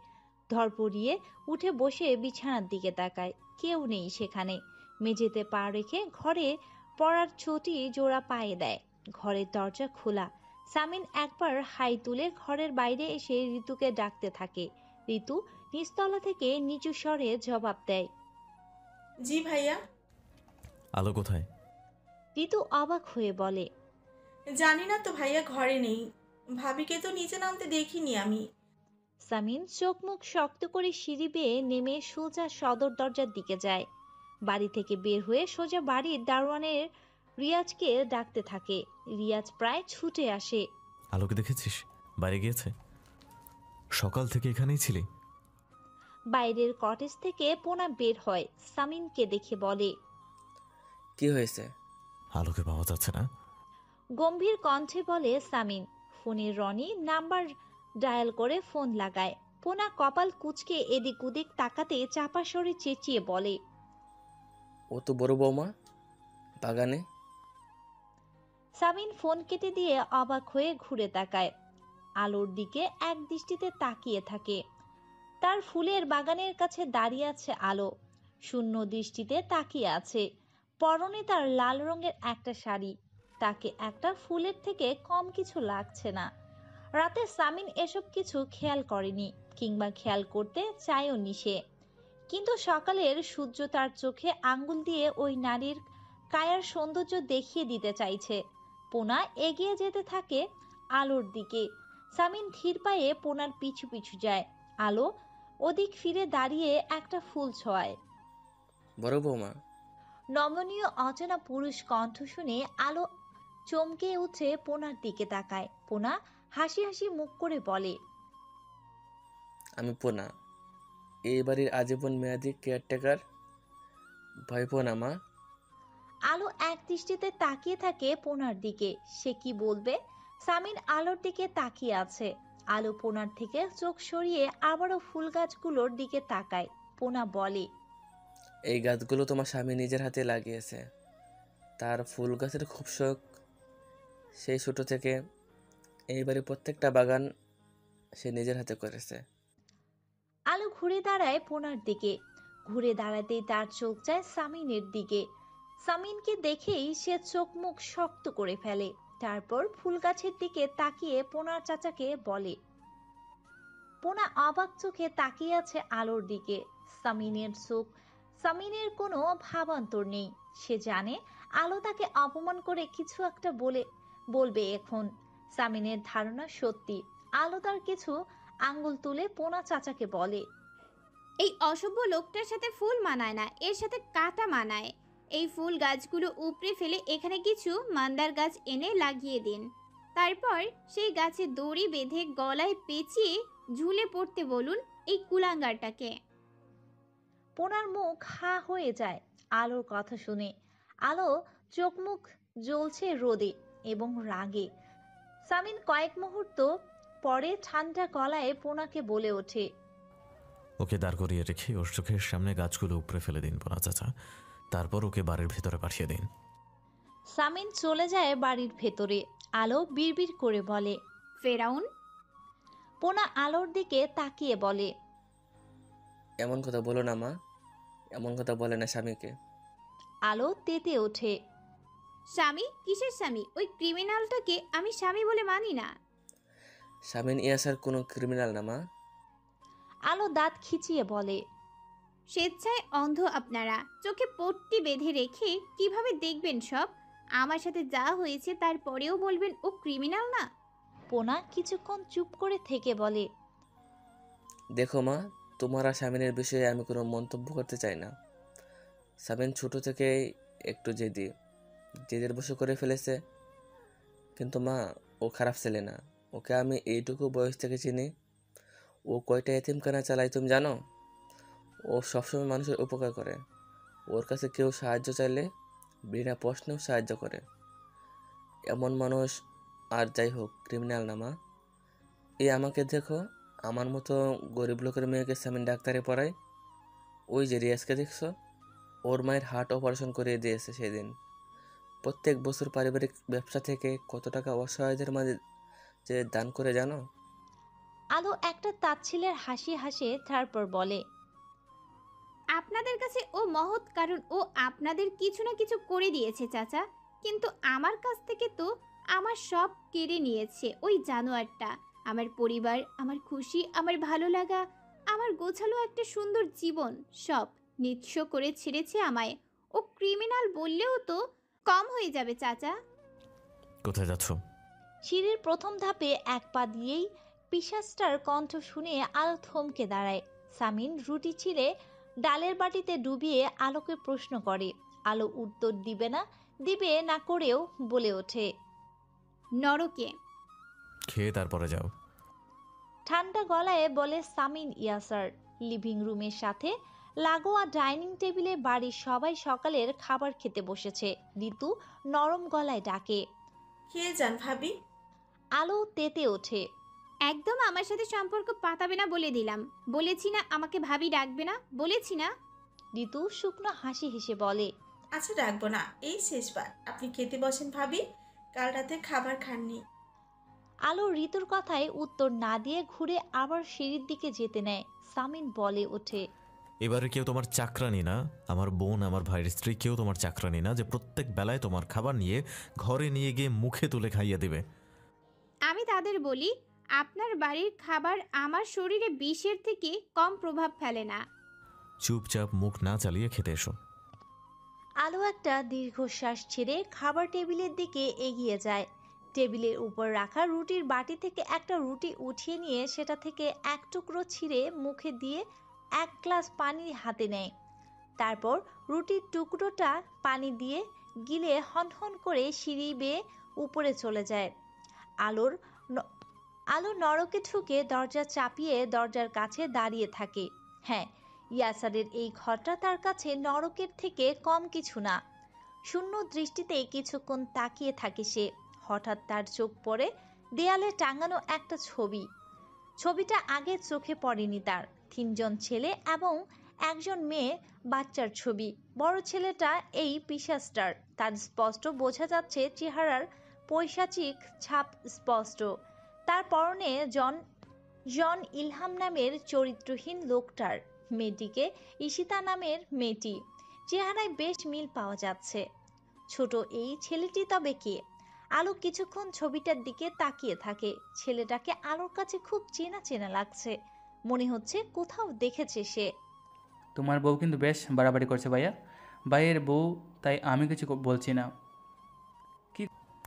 ধরপড়িয়ে উঠে বসে বিছানার দিকে তাকায়। কেউ নেই সেখানে। মেঝেতে পা রেখে ঘরে পড়ার চটি জোড়া পায়ে দেয়। ঘরের দরজা খোলা। সামিন একবার হাই তুলে ঘরের বাইরে এসে ঋতুকে ডাকতে থাকে। ঋতু নিচতলা থেকে নিচু স্বরে জবাব দেয়, জি ভাইয়া। আলো কোথায়? ঋতু অবাক হয়ে বলে, জানি না তো ভাইয়া, ঘরে নেই। ভাবিকে তো নিচে নামতে দেখিনি আমি। সামিন চোখ মুখ শক্ত করে সিঁড়ি বেয়ে নেমে সোজা সদর দরজার দিকে যায়। বাড়ি থেকে বের হয়ে সোজা বাড়ির দারোয়ানের রিয়াজকে ডাকতে থাকে। রিয়াজ প্রায় ছুটে আসে। আলোকে দেখেছিস? বাইরে গিয়েছে। সকাল থেকে এখানেই ছিলি? বাইরের কটেজ থেকে পোনা বের হয়। সামিনকে দেখে বলে, কি হয়েছে? আলোকে পাওয়া যাচ্ছে না। গম্ভীর কণ্ঠে বলে সামিন। ফোনের রনি নাম্বার ডায়াল করে ফোন লাগায়। পোনা কপাল কুঁচকে এদিক ওদিক তাকাতে চাপা স্বরে চেঁচিয়ে বলে, ও তো বড় বৌমা বাগানে। সামিন ফোন কেটে দিয়ে অবাক হয়ে ঘুরে তাকায়। আলোর দিকে এক দৃষ্টিতে তাকিয়ে থাকে। তার ফুলের বাগানের কাছে দাঁড়িয়ে আছে আলো, শূন্য দৃষ্টিতে তাকিয়ে আছে। পরনে তার লাল রঙের একটা শাড়ি, তাকে একটা ফুলের থেকে কম কিছু লাগছে না। রাতে সামিন এসব কিছু খেয়াল করেনি, কিংবা খেয়াল করতে চায়ও নি সে। কিন্তু সকালের সূর্য তার চোখে আঙ্গুল দিয়ে ওই নারীর কায়ার সৌন্দর্য দেখিয়ে দিতে চাইছে। পোনা এগিয়ে যেতে থাকে আলোর দিকে। সামিন ধীর পায়ে পোনার পিছু পিছু যায়। আলো ওদিক ফিরে দাঁড়িয়ে একটা ফুল ছোঁয়ায়। বড় বৌমা, নমনীয় অচেনা পুরুষ কণ্ঠ শুনে আলো চমকে উঠে পোনার দিকে তাকায়। পোনা হাসি হাসি মুখ করে বলে, আমি পোনা, এই বাড়ির আজীবন মেয়াদী কেয়ারটেকার। ভয় পো না মা। আলো এক দৃষ্টিতে তাকিয়ে থাকে পোনার দিকে। সে কি বলবে? সামিন আলোর দিকে তাকিয়ে আছে। আলো পোনার থেকে চোখ সরিয়ে আবারও ফুল গাছগুলোর দিকে তাকায়। পোনা বলে, এই গাছগুলো তোমার স্বামী নিজের হাতে লাগিয়েছে। তার ফুল গাছের খুব শখ। সেই ছোট থেকে এই বাড়ির প্রত্যেকটা বাগান সে নিজের হাতে করেছে। আলো ঘুরে দাঁড়ায় পোনার দিকে। ঘুরে দাঁড়াতেই তার চোখ যায় সামিনের দিকে। সামিনকে দেখেই সে চোখ মুখ শক্ত করে ফেলে। তারপর ফুল গাছের দিকে তাকিয়ে পোনার চাচাকে বলে। পোনা অবাক চোখে তাকিয়ে আছে আলোর দিকে। সামিনের কোনো ভাবান্তর নেই। সে জানে আলো তাকে অপমান করে কিছু একটা বলবে এখন। সামিনের ধারণা সত্যি। আলো তার কিছু আঙ্গুল তুলে পোনা চাচাকে বলে, এই অসভ্য লোকটার সাথে ফুল মানায় না, এর সাথে কাটা মানায়। এই ফুল গাছগুলো উপড়ে ফেলে এখানে কিছু মান্দার গাছ এনে লাগিয়ে দিন। তারপর সেই গাছে দড়ি বেঁধে গলায় পেঁচিয়ে ঝুলে পড়তে বলুন এই কুলাঙ্গারটাকে। পোনার মুখ হা হয়ে যায় আলোর কথা শুনে। আলো চোখ মুখ জ্বলছে রোদে এবং রাগে। সামিন কয়েক মুহূর্ত পরে ঠান্ডা গলায় পোনাকে বলে ওঠে, ওকে দাঁড় করিয়ে রেখে ওর চোখের সামনে গাছগুলো উপড়ে ফেলে দিন পোনা চাচা। তারপর ওকে বাড়ির ভেতরে পাঠিয়ে দিন। সামিন চলে যায় বাড়ির ভেতরে। আলো বিড়বিড় করে বলে, ফেরাউন। পোনা আলোর দিকে তাকিয়ে বলে, এমন কথা বলো না মা, এমন কথা বলে না স্বামীকে। আলো তেতে ওঠে। স্বামী? কিসের স্বামী? ওই ক্রিমিনালটাকে আমি স্বামী বলে মানি না। স্বামীন ইয়াসার কোনো ক্রিমিনাল না মা। আলো দাঁত খিচিয়ে বলে, স্বেচ্ছায় অন্ধ আপনারা। চোখে পট্টি বেঁধে রেখে কিভাবে দেখবেন সব? আমার সাথে যা হয়েছে তারপরেও বলবেন ও ক্রিমিনাল না? পোনা কিছুক্ষণ চুপ করে থেকে বলে, দেখো মা, তোমার আর স্বামীনের বিষয়ে আমি কোনো মন্তব্য করতে চাই না। স্বামীন ছোট থেকেই একটু জেদের বশে করে ফেলেছে। কিন্তু মা, ও খারাপ ছেলে না। ওকে আমি এইটুকু বয়স থেকে চিনি। ও কয়টা এতিমখানা চালায় তুমি জানো? ও সবসময় মানুষের উপকার করে। ওর কাছে কেউ সাহায্য চাইলে বিনা প্রশ্নেও সাহায্য করে। এমন মানুষ আর যাই হোক ক্রিমিনাল না মা। এই আমাকে দেখো, আমার মতো গরিব লোকের মেয়েকে সামিন ডাক্তারে পড়ায়। ওই যে রিয়াজকে দেখছো, ওর মায়ের হার্ট অপারেশন করিয়ে দিয়েছে সেদিন। প্রত্যেক বছর পারিবারিক ব্যবসা থেকে কত টাকা অসহায়দের মাঝে যে দান করে জানো? আলো একটা তাচ্ছিলের হাসি হাসে তারপর বলে, আপনাদের কাছে ও মহৎ, কারণ ও আপনাদের কিছু না কিছু করে দিয়েছে চাচা। কিন্তু আমার কাছ থেকে তো আমার সব কেড়ে নিয়েছে ওই জানোয়ারটা। আমার পরিবার, আমার খুশি, আমার ভালো লাগা, আমার গোছালো একটা সুন্দর জীবন সব নিঃস্ব করে ছেড়েছে আমায়। ও ক্রিমিনাল বললেও তো কম হয়ে যাবে চাচা। কোথায় যাচ্ছ? সিঁড়ির প্রথম ধাপে এক পা দিয়েই পিশাচটার কণ্ঠ শুনে আলো থমকে দাঁড়ায়। সামিন রুটি ছিলে ডালের বাটিতে ডুবিয়ে আলোকে প্রশ্ন করে। আলো উত্তর দিবে না করেও বলে ওঠে, নরকে। খেয়ে তারপরে যাও। ঠান্ডা গলায় বলে সামিন ইয়াসার। লিভিং রুমের সাথে লাগোয়া ডাইনিং টেবিলে বাড়ির সবাই সকালের খাবার খেতে বসেছে। ঋতু নরম গলায় ডাকে, খেয়ে যান ভাবি। আলো তেতে ওঠে, একদম আমার সাথে সম্পর্ক পাতাবে না বলে দিলাম। বলেছি না আমাকে ভাবি ডাকবে না, বলেছি না। ঋতু শুকনো হাসি হেসে বলে, আচ্ছা ডাকবো না, এই শেষবার। আপনি খেতে বসেন ভাবি, কাল রাতে খাবার খাননি। আলো ঋতুর কথায় উত্তর না দিয়ে ঘুরে আবার সিঁড়ির দিকে যেতে নেয়। সামিন বলে ওঠে, এবারে কেউ তোমার চাকরানি না, আমার বোন আমার ভাইয়ের স্ত্রী কেউ তোমার চাকরানি না যে প্রত্যেক বেলায় তোমার খাবার নিয়ে ঘরে নিয়ে গিয়ে মুখে তুলে খাইয়ে দেবে। আমি তাদের বলি, আপনার বাড়ির খাবার আমার শরীরে বিষের থেকে কম প্রভাব ফেলে না। চুপচাপ মুখ না চালিয়ে খেতে এসো। আলো একটা দীর্ঘশ্বাস ছেড়ে খাবার টেবিলের দিকে এগিয়ে যায়। টেবিলের উপর রাখা রুটির বাটি থেকে একটা রুটি উঠিয়ে নিয়ে সেটা থেকে এক টুকরো ছিঁড়ে মুখে দিয়ে এক গ্লাস পানি হাতে নেয়। তারপর রুটির টুকরোটা পানি দিয়ে গিলে হনহন করে সিঁড়ি বেয়ে উপরে চলে যায়। আলো নরকে ঢুকে দরজা চাপিয়ে দরজার কাছে দাঁড়িয়ে থাকে। হ্যাঁ, ইয়াসারের এই ঘরটা তার কাছে নরকের থেকে কম কিছু না। শূন্য দৃষ্টিতে কিছুক্ষণ তাকিয়ে থাকে সে। হঠাৎ তার চোখ পড়ে দেয়ালে টাঙানো একটা ছবি। ছবিটা আগে চোখে পড়েনি তার। 3 জন ছেলে এবং একজন মেয়ে বাচ্চার ছবি। বড় ছেলেটা এই পিশাচটার। তার স্পষ্ট বোঝা যাচ্ছে চেহারার পৈশাচিক ছাপ স্পষ্ট। তার পরনে জন ইলহাম নামের চরিত্রহীন লোকটার। মেয়েটিকে ঈশিতা নামের মেয়েটি। চেহারায় বেশ মিল পাওয়া যাচ্ছে। ছোট এই ছেলেটি তবে কে? আলো কিছুক্ষণ ছবিটার দিকে তাকিয়ে থাকে। ছেলেটাকে আলোর কাছে খুব চেনা চেনা লাগছে। মনে হচ্ছে কোথাও দেখেছে সে। তোমার বউ কিন্তু বেশ বাড়াবাড়ি করছে ভাইয়া। ভাইয়ের বউ, তাই আমি কিছু বলছি না।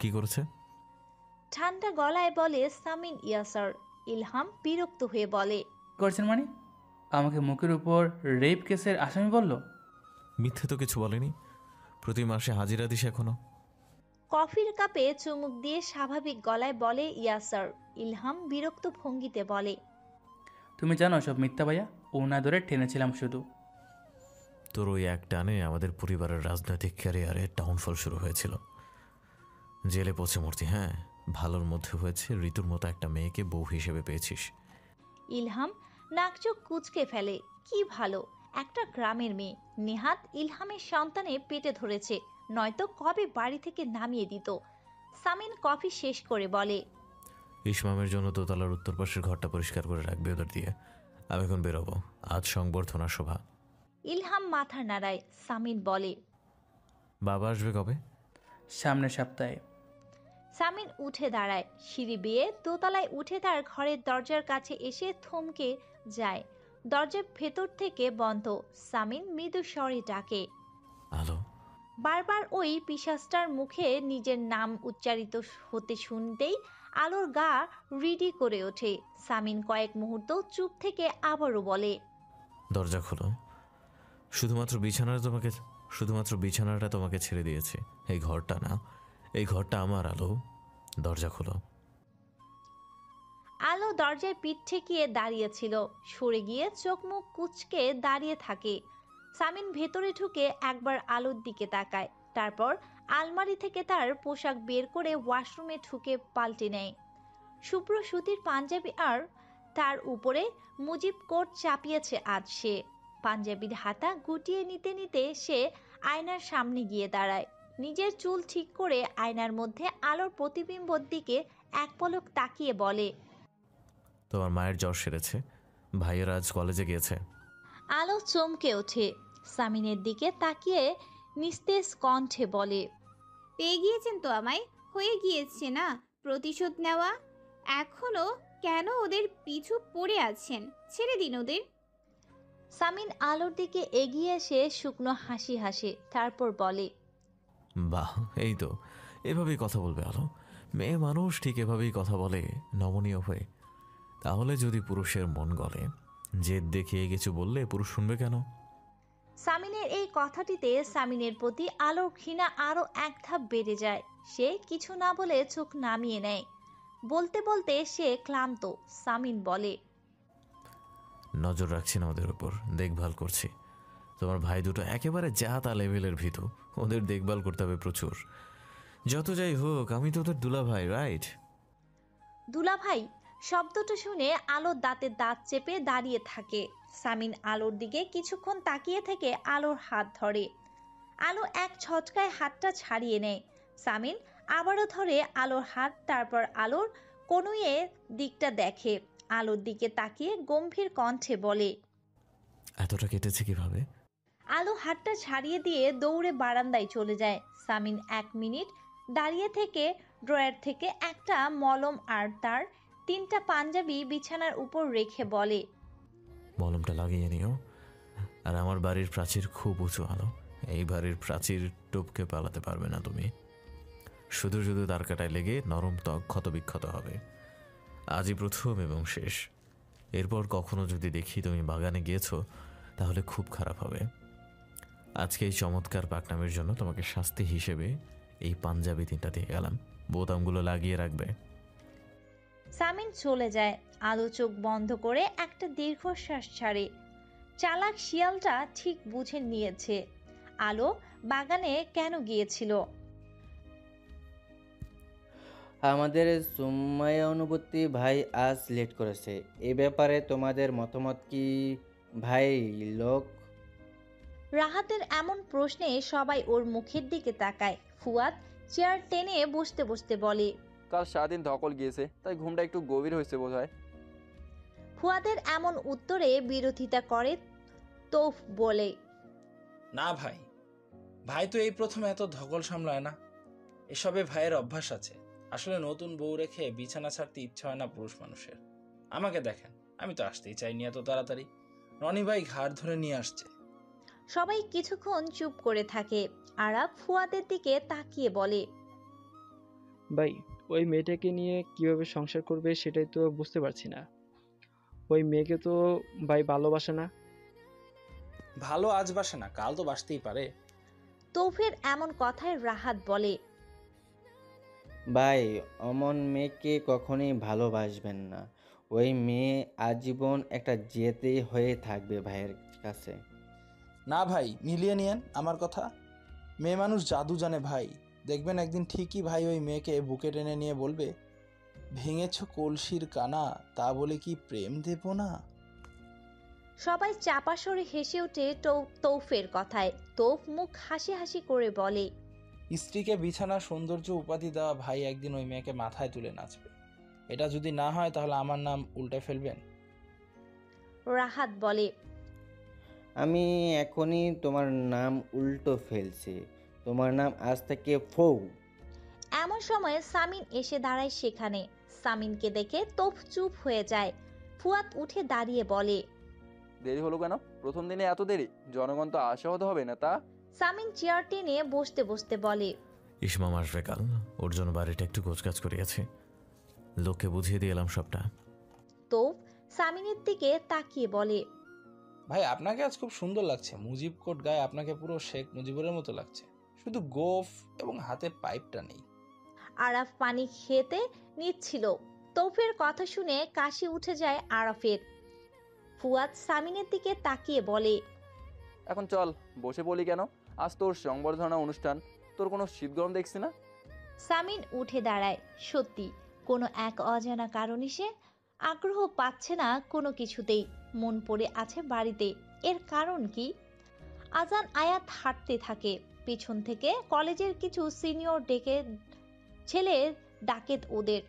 কি করেছে? ঠান্ডা গলায় বলে সামিন ইয়াসার। ইলহাম বিরক্ত হয়ে বলে, করছেন মানে? আমাকে মুখের উপর রেপ কেসের আসামি বলল? মিথ্যে তো কিছু বলেনি। প্রতি মাসে হাজিরা দিস এখনো। কফির কাপে চুমুক দিয়ে স্বাভাবিক গলায় বলে ইয়াসার। ইলহাম বিরক্ত ভঙ্গিতে বলে, তুমি জানো সব মিথ্যা ভাইয়া। ওনা ধরে টেনেছিলাম শুধু। তোর ওই এক টানে আমাদের পরিবারের রাজনৈতিক ক্যারিয়ারে ডাউনফল শুরু হয়েছিল। জেলে পচে মূর্তি। হ্যাঁ, ভালোর মধ্যে হয়েছে ঋতুর মতো একটা মেয়েকে বউ হিসেবে পেয়েছিস। ইলহাম নাকচোখ কুঁচকে ফেলে। কি ভালো, একটা গ্রামের মেয়ে। নেহাত ইলহামের সন্তানে পেটে ধরেছে, নয়তো কবে বাড়ি থেকে নামিয়ে দিত। সামিন কফি শেষ করে বলে, ইসমামের জন্য দোতলার উত্তর পাশের ঘরটা পরিষ্কার করে রাখবে ওদের দিয়ে। আমি এখন বেরোবো, আজ সংবর্ধনা সভা। ইলহাম মাথা নাড়ায়। সামিন বলে, বাবা আসবে কবে? সামনের সপ্তাহে। সামিন উঠে দাঁড়ায়। সিঁড়ি বেয়ে দোতলায় উঠে তার ঘরের দরজার কাছে এসে থমকে যায়। দরজার ভেতর থেকে বন্ধ। সামিন মৃদু স্বরে ডাকে, আলো। বারবার ওই পিশাচটার মুখে নিজের নাম উচ্চারিত হতে শুনতেই আলোর গা রিডি করে ওঠে। সামিন কয়েক মুহূর্ত চুপ থেকে আবারও বলে, দরজা খোলো। শুধুমাত্র বিছানাটা তোমাকে ছেড়ে দিয়েছে, এই ঘরটা না। এই ঘরটা আমার। আলো, দরজা খোলো। আলো দরজায় পিঠ ঠেকিয়ে দাঁড়িয়েছিল। সরে গিয়ে চোখ মুখ কুঁচকে দাঁড়িয়ে থাকে। সামিন ভেতরে ঢুকে একবার আলোর দিকে তাকায়। তারপর আলমারি থেকে তার পোশাক বের করে ওয়াশরুমে ঢুকে পাল্টে নেয়। শুভ্র সুতির পাঞ্জাবি আর তার উপরে মুজিব কোট চাপিয়েছে আজ সে। পাঞ্জাবির হাতা গুটিয়ে নিতে নিতে সে আয়নার সামনে গিয়ে দাঁড়ায়। নিজের চুল ঠিক করে আয়নার মধ্যে আলোর প্রতিবিম্বর দিকে এক পলক তাকিয়ে বলে, তোমার মায়ের জ্বর সেরেছে, ভাইয়ের আজ কলেজে গিয়েছে। আলো চমকে ওঠে। সামিনের দিকে তাকিয়ে নিস্তেজ কণ্ঠে বলে, পেয়ে গিয়েছেন তো আমায়? হয়ে গিয়েছে না প্রতিশোধ নেওয়া? এখনো কেন ওদের পিছু পড়ে আছেন? ছেড়ে দিন ওদের। সামিন আলোর দিকে এগিয়ে এসে শুকনো হাসি হাসে। তারপর বলে, বাহ, এই তো এভাবেই কথা বলবে আলো। মেয়ে মানুষ ঠিক এভাবেই কথা বলে, নমনীয় হয়ে। তাহলে যদি পুরুষের মন গলে, জেদ দেখিয়ে কিছু বললে পুরুষ শুনবে কেন? সামিনের এই কথাটিতে সামিনের প্রতি আলোর ঘৃণা আরো এক ধাপ বেড়ে যায়। সে কিছু না বলে চোখ নামিয়ে নেয়। বলতে বলতে সে ক্লান্ত। সামিন বলে, নজর রাখছি না ওদের উপর, দেখভাল করছি। তোমার ভাই দুটো একেবারে যা তা লেভেলের ভীতু, ওদের দেখভাল করতে হবে প্রচুর। যত যাই হোক, আমি তো ওদের দুলাভাই, রাইট? দুলাভাই শব্দটা শুনে আলোর দাঁতে দাঁত চেপে দাঁড়িয়ে থাকে। সামিন আলোর দিকে কিছুক্ষণ তাকিয়ে থেকে আলোর হাত ধরে। আলো এক ছটকায় হাতটা ছাড়িয়ে নেয়। সামিন আবারও ধরে আলোর হাত। তারপর আলোর কনুইয়ের দিকটা দেখে, আলোর দিকে তাকিয়ে গম্ভীর কণ্ঠে বলে, এতটা কেটেছে কিভাবে? আলো হাতটা ছাড়িয়ে দিয়ে দৌড়ে বারান্দায় চলে যায়। সামিন 1 মিনিট দাঁড়িয়ে থেকে ড্রয়ার থেকে একটা মলম আর তার 3টা পাঞ্জাবি বিছানার উপর রেখে বলে, মলমটা লাগিয়ে নিও। আর আমার বাড়ির প্রাচীর খুব উঁচু, আলো। এই বাড়ির প্রাচীর টপকে পালাতে পারবে না তুমি। শুধু শুধু তার কাটায় লেগে নরম ত্বক ক্ষতবিক্ষত হবে। আজই প্রথম এবং শেষ। এরপর কখনো যদি দেখি তুমি বাগানে গিয়েছো তাহলে খুব খারাপ হবে। আজকে এই চমৎকার পাকনামের জন্য তোমাকে শাস্তি হিসেবে এই পাঞ্জাবি 3টা দিয়ে গেলাম। বোতামগুলো লাগিয়ে রাখবে। সামিন চলে যায়। আলো চোখ বন্ধ করে একটা দীর্ঘশ্বাস ছাড়ে। চালাক শিয়ালটা ঠিক বুঝে নিয়েছে আলো বাগানে কেন গিয়েছিল। আমাদের সুমাইয়া অনুভূতি ভাই আজ লেট করেছে, এ ব্যাপারে তোমাদের মতামত কি ভাই লোক? রাহাতের এমন প্রশ্নে সবাই ওর মুখের দিকে তাকায়। ফুয়াদ চেয়ার টেনে বসতে বসতে বলে, কাল সারাদিন ধকল গিয়েছে, তাই ঘুমটা একটু গভীর হয়েছে বোধহয়। ফুয়াদের এমন উত্তরে বিরোধিতা করে তৌফ বলে, না ভাই, ভাই তো এই প্রথম এত ধকল সামলায় না। এসবে ভাইয়ের অভ্যাস আছে। আসলে নতুন বউ রেখে বিছানা ছাড়তে ইচ্ছা হয় না পুরুষ মানুষের। আমাকে দেখেন, আমি তো আসতেই চাইনি এত তাড়াতাড়ি। রনি ভাই ঘাড় ধরে নিয়ে আসছে। সবাই কিছুক্ষণ চুপ করে থাকে। আরাব ফুয়াদের দিকে তাকিয়ে বলে, ভাই ওই মেয়েটাকে নিয়ে কিভাবে সংসার করবে সেটাই তো বুঝতে পারছি না। ওই মেয়েকে তো ভাই ভালোবাসে না। ভালো আজ বাসে না, কাল তো বাসতেই পারে। তৌফের এমন কথায় রাহাত বলে, ভাই অমন মেয়েকে কখনোই ভালোবাসবেন না। ওই মেয়ে আজীবন একটা জেতেই হয়ে থাকবে ভাইয়ের কাছে। না ভাই, মিলিয়ে নিয়েন আমার কথা। মেয়ে মানুষ জাদু জানে ভাই। দেখবেন একদিন ঠিকই ভাই ওই মেয়েকে বুকে টেনে নিয়ে বলবে, ভেঙেছ কলসির কানা, তা বলে কি প্রেম দেব না। সবাই চাপা সরে হেসে ওঠে তৌফের কথায়। তৌফ মুখ হাসি হাসি করে বলে, স্ত্রীকে বিছানা সৌন্দর্য উপাধি দেওয়া ভাই একদিন ওই মেয়েকে মাথায় তুলে নাচবে। এটা যদি না হয় তাহলে আমার নাম উল্টে ফেলবেন। রাহাত বলে, আমি এখনই তোমার নাম উল্টো ফেলছি। তোমার নাম আজ থেকে ফৌ। এমন সময় সামিন এসে দাঁড়ায় সেখানে। সামিনকে দেখে তৌফ চুপ হয়ে যায়। ফুয়াদ উঠে দাঁড়িয়ে বলে, দেরি হলো কেন? প্রথম দিনে এত দেরি? জনগণ তো আশাহত হবে না তা? সামিন চেয়ার টেনে বসতে বসতে বলে, ইসমাম আসবে কাল, ওর জন্য বাড়িটা একটু গোছগাছ করিয়াছে। লোককে বুঝিয়ে দিয়ে এলাম সবটা। তৌফ সামিনের দিকে তাকিয়ে বলে, ভাই আপনাকে আজ খুব সুন্দর লাগছে। মুজিব কোট গায়ে আপনাকে পুরো শেখ মুজিবুরের মতো লাগছে, শুধু গোফ এবং হাতে পাইপটা নেই। আরাফ পানি খেতে নিচ্ছিল। তৌফের কথা শুনে কাশি উঠে যায় আরাফের। ফুয়াদ সামিনের দিকে তাকিয়ে বলে, এখন চল, বসে বলি কেন? আজ তোর সংবর্ধনা অনুষ্ঠান, তোর কোনো শীত গরম দেখছি না। সামিন উঠে দাঁড়ায়। সত্যি কোনো এক অজানা কারণে সে আগ্রহ পাচ্ছে না কোনো কিছুতেই। মন পড়ে আছে বাড়িতে। এর কারণ কি? আজান আয়াত হাঁটতে থাকে। পিছন থেকে কলেজের কিছু সিনিয়র ছেলে ডাকে ওদের।